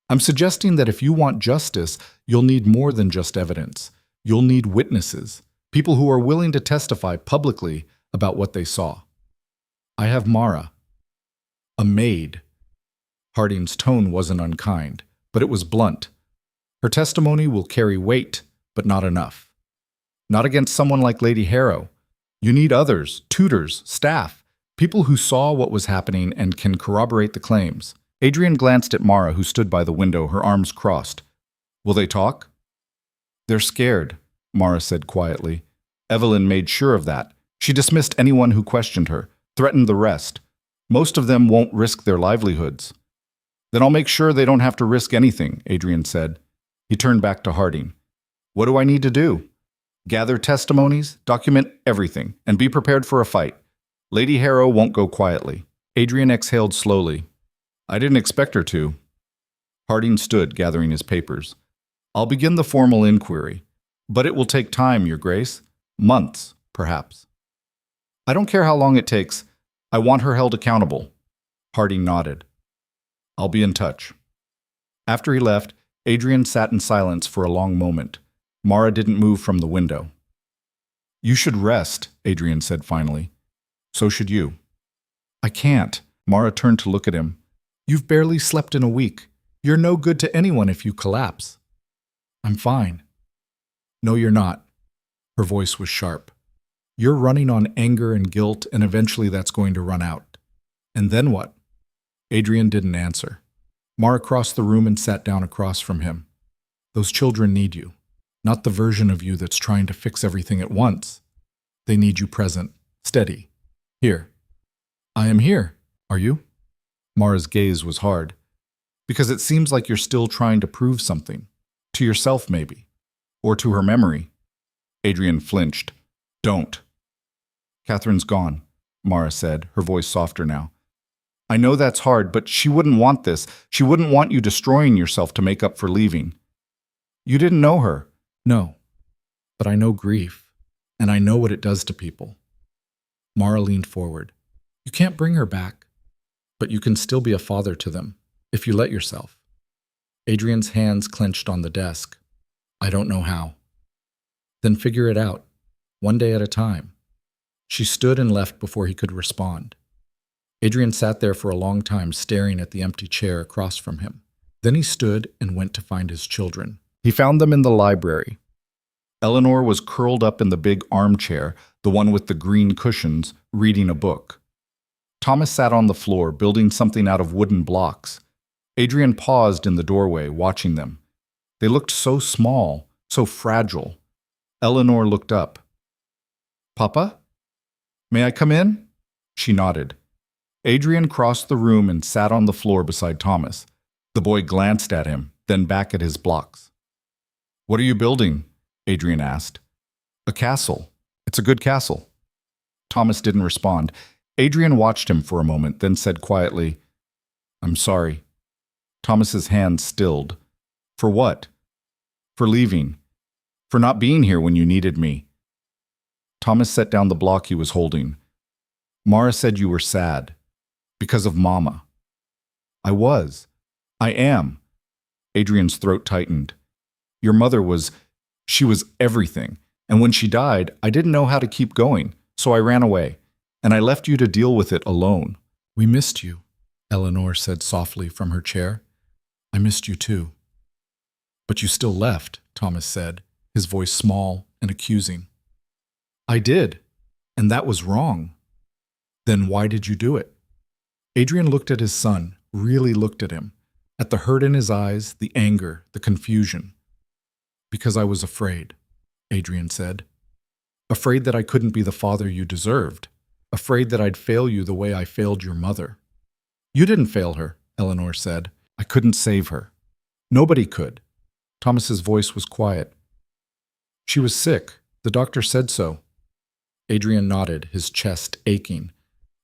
I'm suggesting that if you want justice, you'll need more than just evidence. You'll need witnesses, people who are willing to testify publicly about what they saw. I have Mara, a maid. Harding's tone wasn't unkind, but it was blunt. Her testimony will carry weight, but not enough. Not against someone like Lady Harrow. You need others, tutors, staff, people who saw what was happening and can corroborate the claims. Adrian glanced at Mara, who stood by the window, her arms crossed. Will they talk? They're scared, Mara said quietly. Evelyn made sure of that. She dismissed anyone who questioned her, threatened the rest. Most of them won't risk their livelihoods. Then I'll make sure they don't have to risk anything, Adrian said. He turned back to Harding. What do I need to do? Gather testimonies, document everything, and be prepared for a fight. Lady Harrow won't go quietly. Adrian exhaled slowly. I didn't expect her to. Harding stood, gathering his papers. I'll begin the formal inquiry, but it will take time, Your Grace. Months, perhaps. I don't care how long it takes. I want her held accountable. Harding nodded. I'll be in touch. After he left, Adrian sat in silence for a long moment. Mara didn't move from the window. You should rest, Adrian said finally. So should you. I can't. Mara turned to look at him. You've barely slept in a week. You're no good to anyone if you collapse. I'm fine. No, you're not. Her voice was sharp. You're running on anger and guilt, and eventually that's going to run out. And then what? Adrian didn't answer. Mara crossed the room and sat down across from him. Those children need you. Not the version of you that's trying to fix everything at once. They need you present, steady. Here. I am here. Are you? Mara's gaze was hard. Because it seems like you're still trying to prove something. To yourself, maybe. Or to her memory. Adrian flinched. Don't. Catherine's gone, Mara said, her voice softer now. I know that's hard, but she wouldn't want this. She wouldn't want you destroying yourself to make up for leaving. You didn't know her. No. But I know grief, and I know what it does to people. Mara leaned forward. You can't bring her back. but you can still be a father to them, if you let yourself. Adrian's hands clenched on the desk. I don't know how. Then figure it out, one day at a time. She stood and left before he could respond. Adrian sat there for a long time staring at the empty chair across from him. Then he stood and went to find his children. He found them in the library. Eleanor was curled up in the big armchair, the one with the green cushions, reading a book. Thomas sat on the floor, building something out of wooden blocks. Adrian paused in the doorway, watching them. They looked so small, so fragile. Eleanor looked up. Papa? May I come in? She nodded. Adrian crossed the room and sat on the floor beside Thomas. The boy glanced at him, then back at his blocks. What are you building? Adrian asked. A castle. It's a good castle. Thomas didn't respond. Adrian watched him for a moment, then said quietly, I'm sorry. Thomas's hand stilled. For what? For leaving. For not being here when you needed me. Thomas set down the block he was holding. Mara said you were sad. Because of Mama. I was. I am. Adrian's throat tightened. Your mother she was everything. And when she died, I didn't know how to keep going, so I ran away. And I left you to deal with it alone. We missed you, Eleanor said softly from her chair. I missed you too. But you still left, Thomas said, his voice small and accusing. I did, and that was wrong. Then why did you do it? Adrian looked at his son, really looked at him, at the hurt in his eyes, the anger, the confusion. Because I was afraid, Adrian said. Afraid that I couldn't be the father you deserved. Afraid that I'd fail you the way I failed your mother. You didn't fail her, Eleanor said. I couldn't save her. Nobody could. Thomas's voice was quiet. She was sick. The doctor said so. Adrian nodded, his chest aching.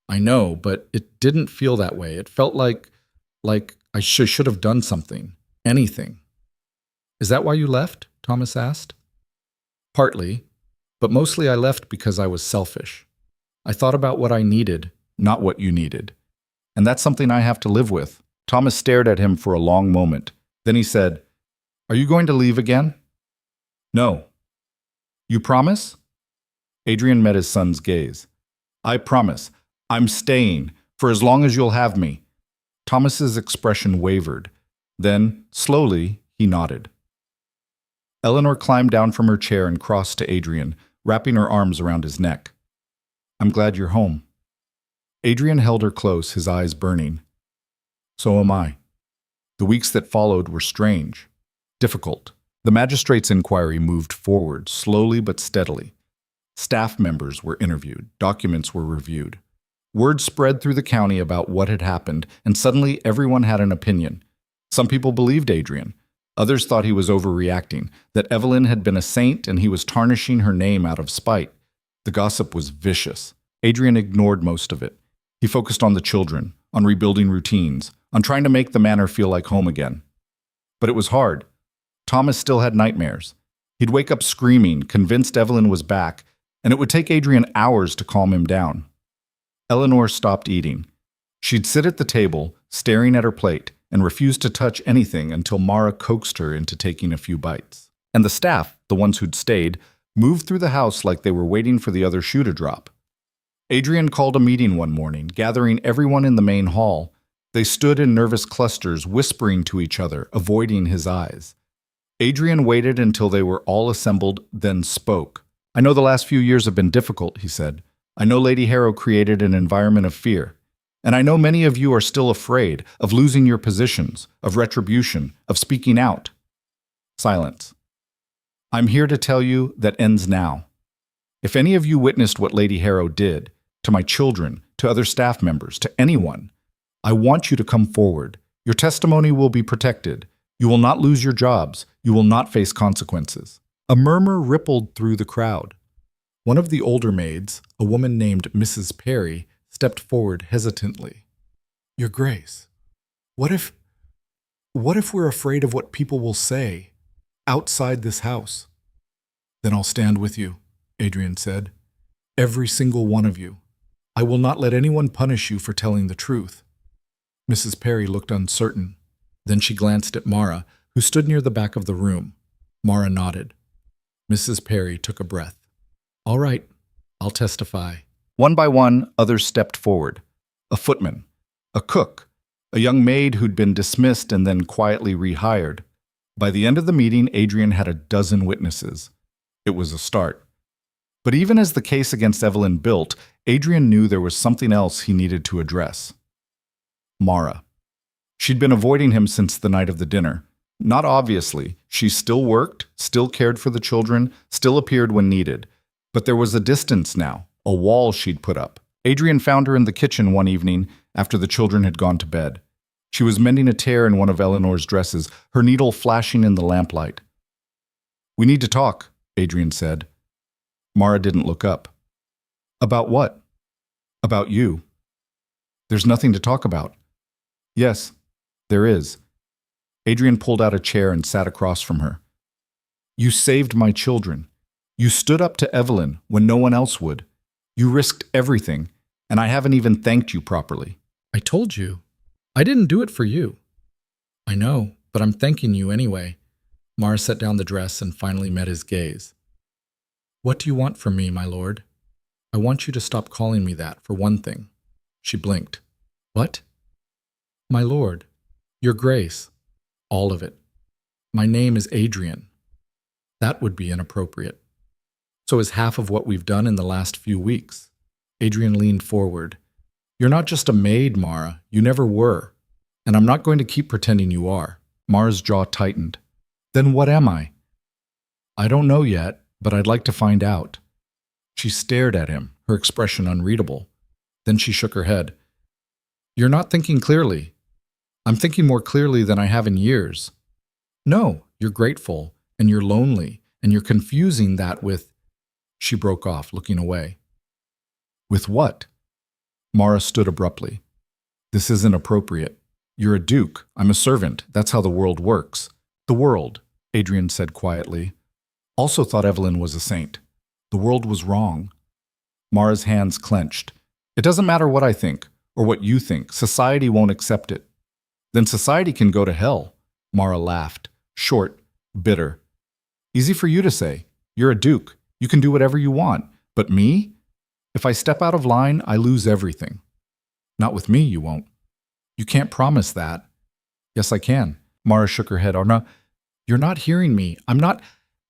I know, but it didn't feel that way. It felt like I should have done something. Anything. Is that why you left? Thomas asked. Partly, but mostly I left because I was selfish. I thought about what I needed, not what you needed. And that's something I have to live with. Thomas stared at him for a long moment. Then he said, Are you going to leave again? No. You promise? Adrian met his son's gaze. I promise. I'm staying, for as long as you'll have me. Thomas's expression wavered. Then, slowly, he nodded. Eleanor climbed down from her chair and crossed to Adrian, wrapping her arms around his neck. I'm glad you're home. Adrian held her close, his eyes burning. So am I. The weeks that followed were strange, difficult. The magistrate's inquiry moved forward, slowly but steadily. Staff members were interviewed, documents were reviewed. Word spread through the county about what had happened, and suddenly everyone had an opinion. Some people believed Adrian. Others thought he was overreacting, that Evelyn had been a saint and he was tarnishing her name out of spite. The gossip was vicious. Adrian ignored most of it. He focused on the children, on rebuilding routines, on trying to make the manor feel like home again. But it was hard. Thomas still had nightmares. He'd wake up screaming, convinced Evelyn was back, and it would take Adrian hours to calm him down. Eleanor stopped eating. She'd sit at the table, staring at her plate, and refused to touch anything until Mara coaxed her into taking a few bites. And the staff, the ones who'd stayed, moved through the house like they were waiting for the other shoe to drop. Adrian called a meeting one morning, gathering everyone in the main hall. They stood in nervous clusters, whispering to each other, avoiding his eyes. Adrian waited until they were all assembled, then spoke. I know the last few years have been difficult, he said. I know Lady Harrow created an environment of fear. And I know many of you are still afraid of losing your positions, of retribution, of speaking out. Silence. I'm here to tell you that ends now. If any of you witnessed what Lady Harrow did, to my children, to other staff members, to anyone, I want you to come forward. Your testimony will be protected. You will not lose your jobs. You will not face consequences. A murmur rippled through the crowd. One of the older maids, a woman named Mrs. Perry, stepped forward hesitantly. Your Grace, what if we're afraid of what people will say outside this house? Then I'll stand with you, Adrian said. Every single one of you. I will not let anyone punish you for telling the truth. Mrs. Perry looked uncertain. Then she glanced at Mara, who stood near the back of the room. Mara nodded. Mrs. Perry took a breath. All right, I'll testify. One by one, others stepped forward. A footman, a cook, a young maid who'd been dismissed and then quietly rehired. By the end of the meeting, Adrian had a dozen witnesses. It was a start. But even as the case against Evelyn built, Adrian knew there was something else he needed to address. Mara. She'd been avoiding him since the night of the dinner. Not obviously. She still worked, still cared for the children, still appeared when needed. But there was a distance now, a wall she'd put up. Adrian found her in the kitchen one evening after the children had gone to bed. She was mending a tear in one of Eleanor's dresses, her needle flashing in the lamplight. We need to talk, Adrian said. Mara didn't look up. About what? About you. There's nothing to talk about. Yes, there is. Adrian pulled out a chair and sat across from her. You saved my children. You stood up to Evelyn when no one else would. You risked everything, and I haven't even thanked you properly. I told you. I didn't do it for you. I know, but I'm thanking you anyway. Mara set down the dress and finally met his gaze. What do you want from me, my lord? I want you to stop calling me that, for one thing. She blinked. What? My lord, your grace, all of it. My name is Adrian. That would be inappropriate. So is half of what we've done in the last few weeks. Adrian leaned forward. You're not just a maid, Mara. You never were. And I'm not going to keep pretending you are. Mara's jaw tightened. Then what am I? I don't know yet, but I'd like to find out. She stared at him, her expression unreadable. Then she shook her head. You're not thinking clearly. I'm thinking more clearly than I have in years. No, you're grateful, and you're lonely, and you're confusing that with... She broke off, looking away. With what? Mara stood abruptly. This isn't appropriate. You're a duke. I'm a servant. That's how the world works. The world, Adrian said quietly, also thought Evelyn was a saint. The world was wrong. Mara's hands clenched. It doesn't matter what I think, or what you think. Society won't accept it. Then society can go to hell. Mara laughed, short, bitter. Easy for you to say. You're a duke. You can do whatever you want. But me? If I step out of line, I lose everything. Not with me, you won't. You can't promise that. Yes, I can. Mara shook her head. Arna, you're not hearing me.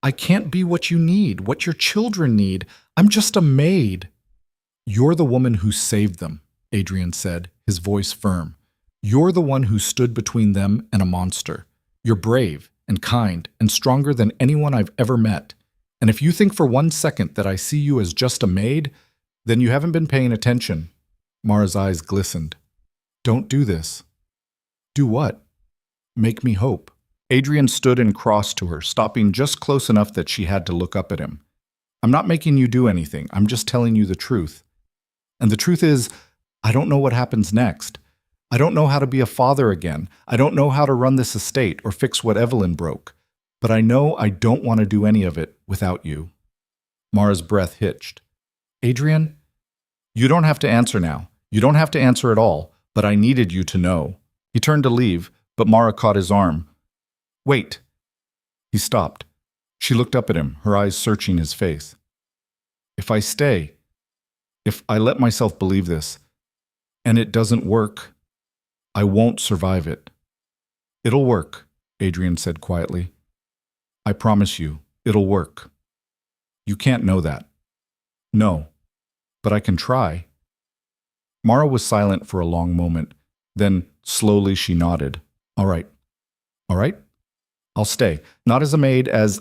I can't be what you need, what your children need. I'm just a maid. You're the woman who saved them, Adrian said, his voice firm. You're the one who stood between them and a monster. You're brave and kind and stronger than anyone I've ever met. And if you think for 1 second that I see you as just a maid, then you haven't been paying attention. Mara's eyes glistened. Don't do this. Do what? Make me hope. Adrian stood and crossed to her, stopping just close enough that she had to look up at him. I'm not making you do anything. I'm just telling you the truth. And the truth is, I don't know what happens next. I don't know how to be a father again. I don't know how to run this estate or fix what Evelyn broke. But I know I don't want to do any of it without you. Mara's breath hitched. Adrian, you don't have to answer now. You don't have to answer at all, but I needed you to know. He turned to leave, but Mara caught his arm. Wait. He stopped. She looked up at him, her eyes searching his face. If I stay, if I let myself believe this, and it doesn't work, I won't survive it. It'll work, Adrian said quietly. I promise you, it'll work. You can't know that. No, but I can try. Mara was silent for a long moment. Then, slowly, she nodded. All right. All right? I'll stay. Not as a maid, as,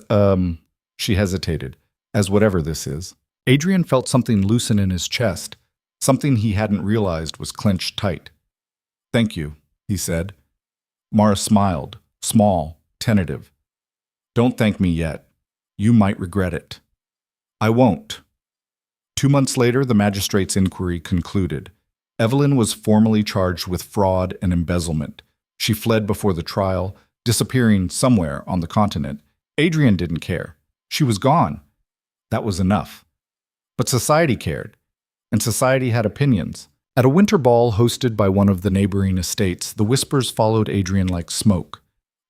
she hesitated, as whatever this is. Adrian felt something loosen in his chest, something he hadn't realized was clenched tight. Thank you, he said. Mara smiled, small, tentative. Don't thank me yet. You might regret it. I won't. 2 months later, the magistrate's inquiry concluded. Evelyn was formally charged with fraud and embezzlement. She fled before the trial, disappearing somewhere on the continent. Adrian didn't care. She was gone. That was enough. But society cared, and society had opinions. At a winter ball hosted by one of the neighboring estates, the whispers followed Adrian like smoke.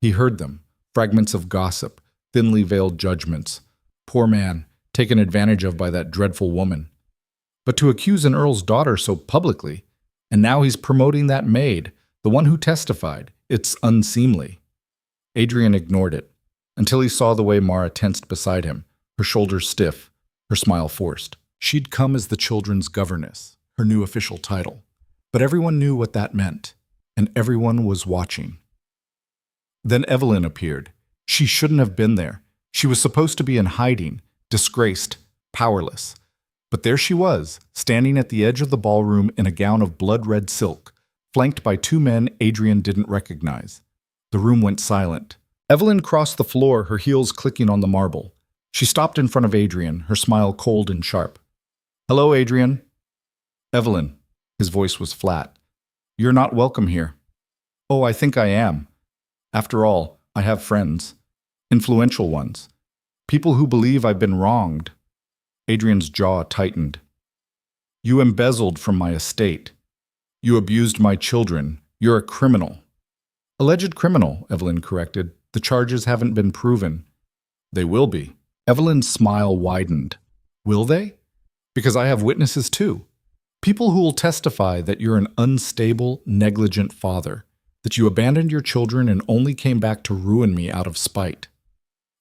He heard them, fragments of gossip, thinly veiled judgments. Poor man, taken advantage of by that dreadful woman. But to accuse an earl's daughter so publicly, and now he's promoting that maid, the one who testified, it's unseemly. Adrian ignored it, until he saw the way Mara tensed beside him, her shoulders stiff, her smile forced. She'd come as the children's governess, her new official title. But everyone knew what that meant, and everyone was watching. Then Evelyn appeared. She shouldn't have been there. She was supposed to be in hiding, disgraced, powerless. But there she was, standing at the edge of the ballroom in a gown of blood-red silk, flanked by two men Adrian didn't recognize. The room went silent. Evelyn crossed the floor, her heels clicking on the marble. She stopped in front of Adrian, her smile cold and sharp. "Hello, Adrian." "Evelyn." His voice was flat. "You're not welcome here." "Oh, I think I am. After all, I have friends. Influential ones. People who believe I've been wronged." Adrian's jaw tightened. "You embezzled from my estate. You abused my children. You're a criminal." "Alleged criminal," Evelyn corrected. "The charges haven't been proven." "They will be." Evelyn's smile widened. "Will they? Because I have witnesses too. People who will testify that you're an unstable, negligent father, that you abandoned your children and only came back to ruin me out of spite."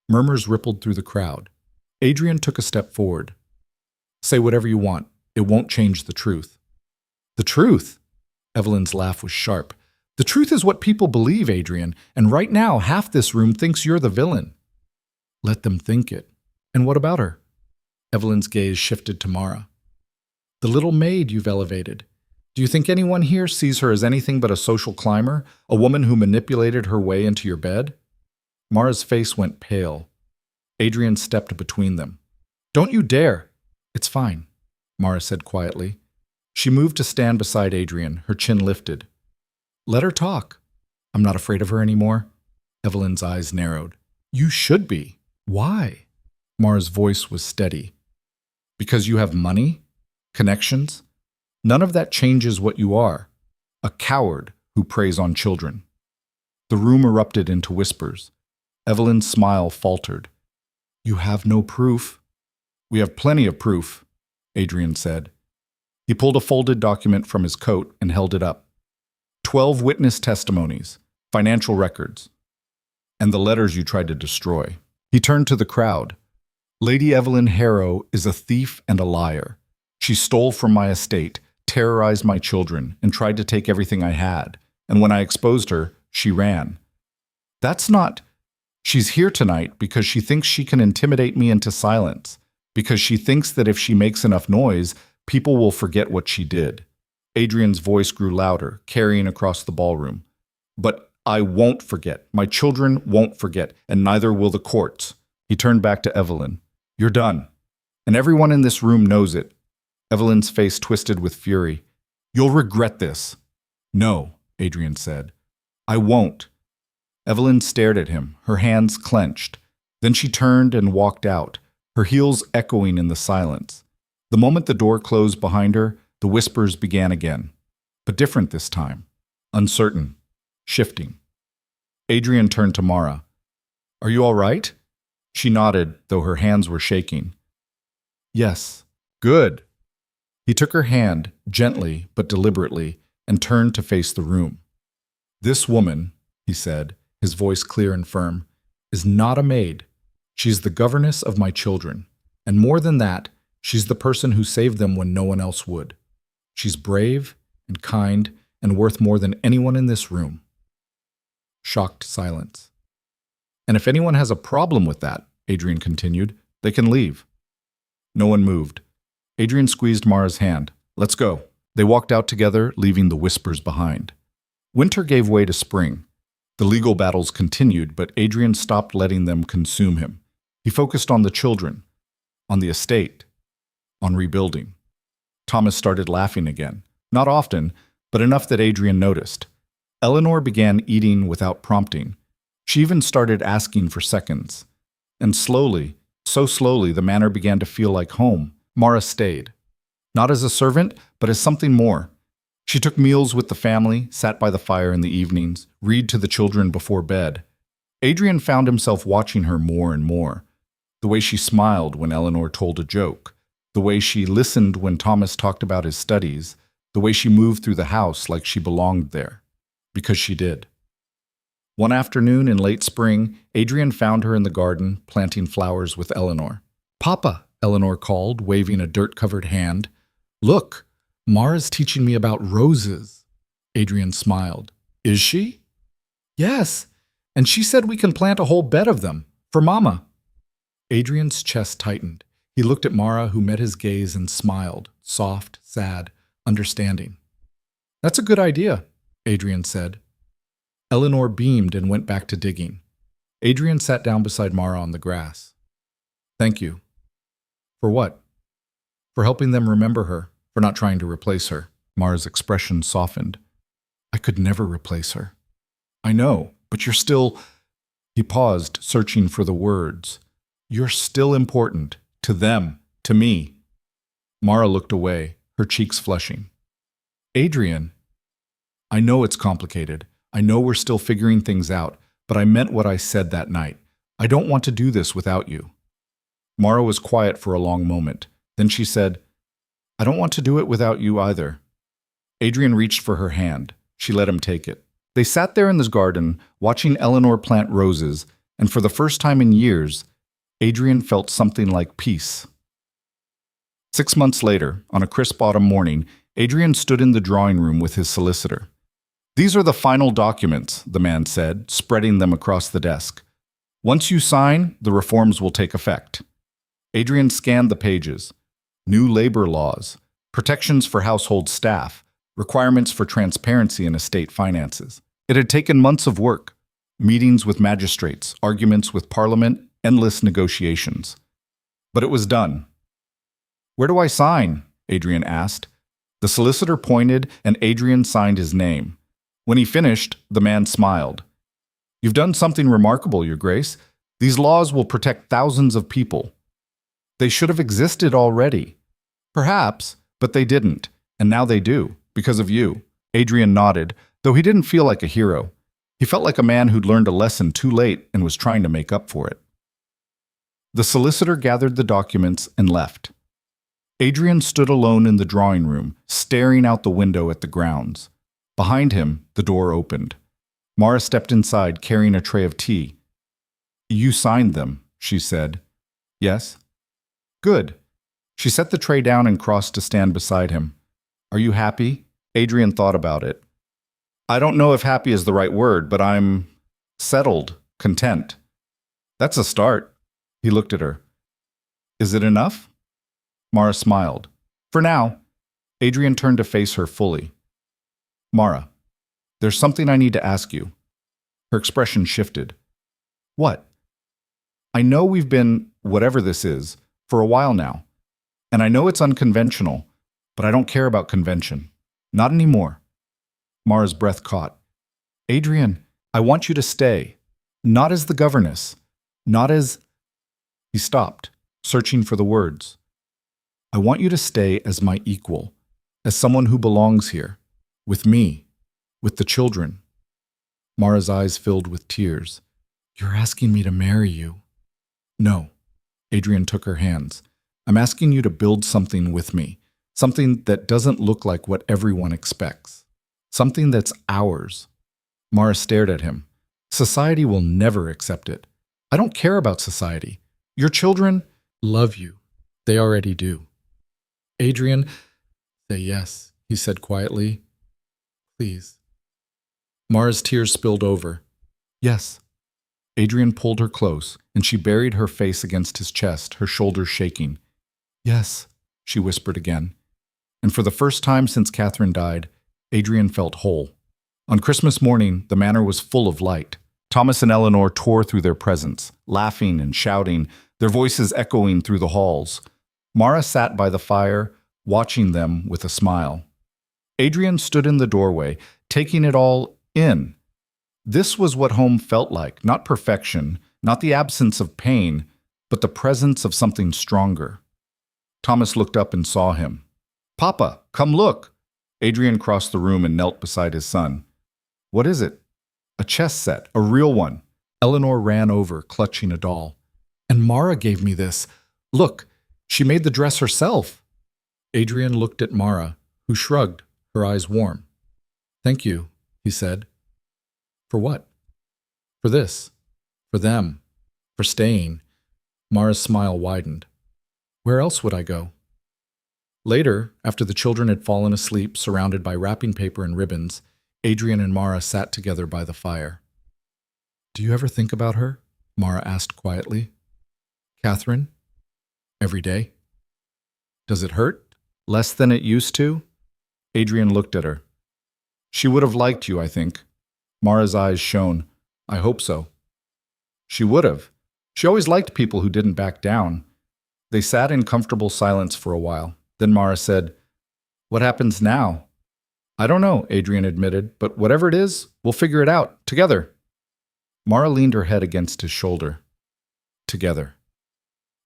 Murmurs rippled through the crowd. Adrian took a step forward. "Say whatever you want. It won't change the truth." "The truth?" Evelyn's laugh was sharp. "The truth is what people believe, Adrian, and right now half this room thinks you're the villain." "Let them think it. And what about her?" Evelyn's gaze shifted to Mara. "The little maid you've elevated. Do you think anyone here sees her as anything but a social climber, a woman who manipulated her way into your bed?" Mara's face went pale. Adrian stepped between them. "Don't you dare!" "It's fine," Mara said quietly. She moved to stand beside Adrian, her chin lifted. "Let her talk. I'm not afraid of her anymore." Evelyn's eyes narrowed. "You should be." "Why?" Mara's voice was steady. "Because you have money? Connections? None of that changes what you are. A coward who preys on children." The room erupted into whispers. Evelyn's smile faltered. "You have no proof." "We have plenty of proof," Adrian said. He pulled a folded document from his coat and held it up. 12 witness testimonies, financial records, and the letters you tried to destroy. He turned to the crowd. "Lady Evelyn Harrow is a thief and a liar. She stole from my estate, terrorized my children, and tried to take everything I had. And when I exposed her, she ran. That's not... She's here tonight because she thinks she can intimidate me into silence, because she thinks that if she makes enough noise, people will forget what she did." Adrian's voice grew louder, carrying across the ballroom. "But I won't forget. My children won't forget, and neither will the courts." He turned back to Evelyn. "You're done. And everyone in this room knows it." Evelyn's face twisted with fury. "You'll regret this." "No," Adrian said. "I won't." Evelyn stared at him, her hands clenched. Then she turned and walked out, her heels echoing in the silence. The moment the door closed behind her, the whispers began again. But different this time. Uncertain. Shifting. Adrian turned to Mara. "Are you all right?" She nodded, though her hands were shaking. "Yes." "Good." He took her hand, gently but deliberately, and turned to face the room. "This woman," he said, his voice clear and firm, "is not a maid. She's the governess of my children. And more than that, she's the person who saved them when no one else would. She's brave and kind and worth more than anyone in this room." Shocked silence. "And if anyone has a problem with that," Adrian continued, "they can leave." No one moved. Adrian squeezed Mara's hand. "Let's go." They walked out together, leaving the whispers behind. Winter gave way to spring. The legal battles continued, but Adrian stopped letting them consume him. He focused on the children, on the estate, on rebuilding. Thomas started laughing again. Not often, but enough that Adrian noticed. Eleanor began eating without prompting. She even started asking for seconds. And slowly, so slowly, the manor began to feel like home. Mara stayed. Not as a servant, but as something more. She took meals with the family, sat by the fire in the evenings, read to the children before bed. Adrian found himself watching her more and more. The way she smiled when Eleanor told a joke, the way she listened when Thomas talked about his studies, the way she moved through the house like she belonged there. Because she did. One afternoon in late spring, Adrian found her in the garden, planting flowers with Eleanor. "Papa," Eleanor called, waving a dirt-covered hand. "Look, Mara's teaching me about roses." Adrian smiled. "Is she?" "Yes, and she said we can plant a whole bed of them, for Mama." Adrian's chest tightened. He looked at Mara, who met his gaze and smiled, soft, sad, understanding. "That's a good idea," Adrian said. Eleanor beamed and went back to digging. Adrian sat down beside Mara on the grass. "Thank you." "For what?" "For helping them remember her, for not trying to replace her." Mara's expression softened. "I could never replace her." "I know, but you're still—" He paused, searching for the words. "You're still important. To them. To me." Mara looked away, her cheeks flushing. "Adrian, I know it's complicated. I know we're still figuring things out, but I meant what I said that night. I don't want to do this without you." Mara was quiet for a long moment. Then she said, "I don't want to do it without you either." Adrian reached for her hand. She let him take it. They sat there in this garden, watching Eleanor plant roses, and for the first time in years, Adrian felt something like peace. 6 months later, on a crisp autumn morning, Adrian stood in the drawing room with his solicitor. "These are the final documents," the man said, spreading them across the desk. "Once you sign, the reforms will take effect." Adrian scanned the pages. New labor laws, protections for household staff, requirements for transparency in estate finances. It had taken months of work, meetings with magistrates, arguments with Parliament, endless negotiations. But it was done. "Where do I sign?" Adrian asked. The solicitor pointed, and Adrian signed his name. When he finished, the man smiled. "You've done something remarkable, Your Grace. These laws will protect thousands of people. They should have existed already. Perhaps, but they didn't, and now they do, because of you." Adrian nodded, though he didn't feel like a hero. He felt like a man who'd learned a lesson too late and was trying to make up for it. The solicitor gathered the documents and left. Adrian stood alone in the drawing room, staring out the window at the grounds. Behind him, the door opened. Mara stepped inside, carrying a tray of tea. "You signed them," she said. "Yes." "Good." She set the tray down and crossed to stand beside him. "Are you happy?" Adrian thought about it. "I don't know if happy is the right word, but I'm settled, content." "That's a start." He looked at her. "Is it enough?" Mara smiled. "For now." Adrian turned to face her fully. "Mara, there's something I need to ask you." Her expression shifted. "What?" "I know we've been, whatever this is, for a while now. And I know it's unconventional, but I don't care about convention. Not anymore." Mara's breath caught. "Adrian, I want you to stay. Not as the governess. Not as—" He stopped, searching for the words. "I want you to stay as my equal, as someone who belongs here, with me, with the children." Mara's eyes filled with tears. "You're asking me to marry you." "No." Adrian took her hands. "I'm asking you to build something with me, something that doesn't look like what everyone expects. Something that's ours." Mara stared at him. "Society will never accept it. I don't care about society. Your children love you. They already do." "Adrian, say yes," he said quietly. "Please." Mara's tears spilled over. "Yes." Adrian pulled her close, and she buried her face against his chest, her shoulders shaking. "Yes," she whispered again. And for the first time since Catherine died, Adrian felt whole. On Christmas morning, the manor was full of light. Thomas and Eleanor tore through their presents, laughing and shouting, their voices echoing through the halls. Mara sat by the fire, watching them with a smile. Adrian stood in the doorway, taking it all in. This was what home felt like, not perfection, not the absence of pain, but the presence of something stronger. Thomas looked up and saw him. "Papa, come look!" Adrian crossed the room and knelt beside his son. What is it? A chess set, a real one. Eleanor ran over, clutching a doll. And Mara gave me this. Look, she made the dress herself. Adrian looked at Mara, who shrugged, her eyes warm. Thank you, he said. For what? For this. For them. For staying. Mara's smile widened. Where else would I go? Later, after the children had fallen asleep surrounded by wrapping paper and ribbons, Adrian and Mara sat together by the fire. Do you ever think about her? Mara asked quietly. Catherine? Every day? Does it hurt? Less than it used to? Adrian looked at her. She would have liked you, I think. Mara's eyes shone. I hope so. She would have. She always liked people who didn't back down. They sat in comfortable silence for a while. Then Mara said, What happens now? I don't know, Adrian admitted, but whatever it is, we'll figure it out, together. Mara leaned her head against his shoulder. Together.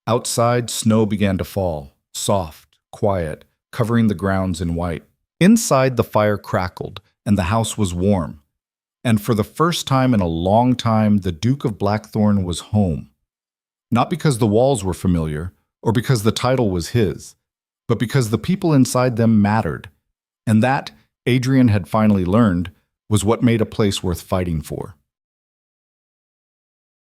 Outside, snow began to fall, soft, quiet, covering the grounds in white. Inside, the fire crackled, and the house was warm. And for the first time in a long time, the Duke of Blackthorn was home. Not because the walls were familiar, or because the title was his, but because the people inside them mattered. And that, Adrian had finally learned, was what made a place worth fighting for.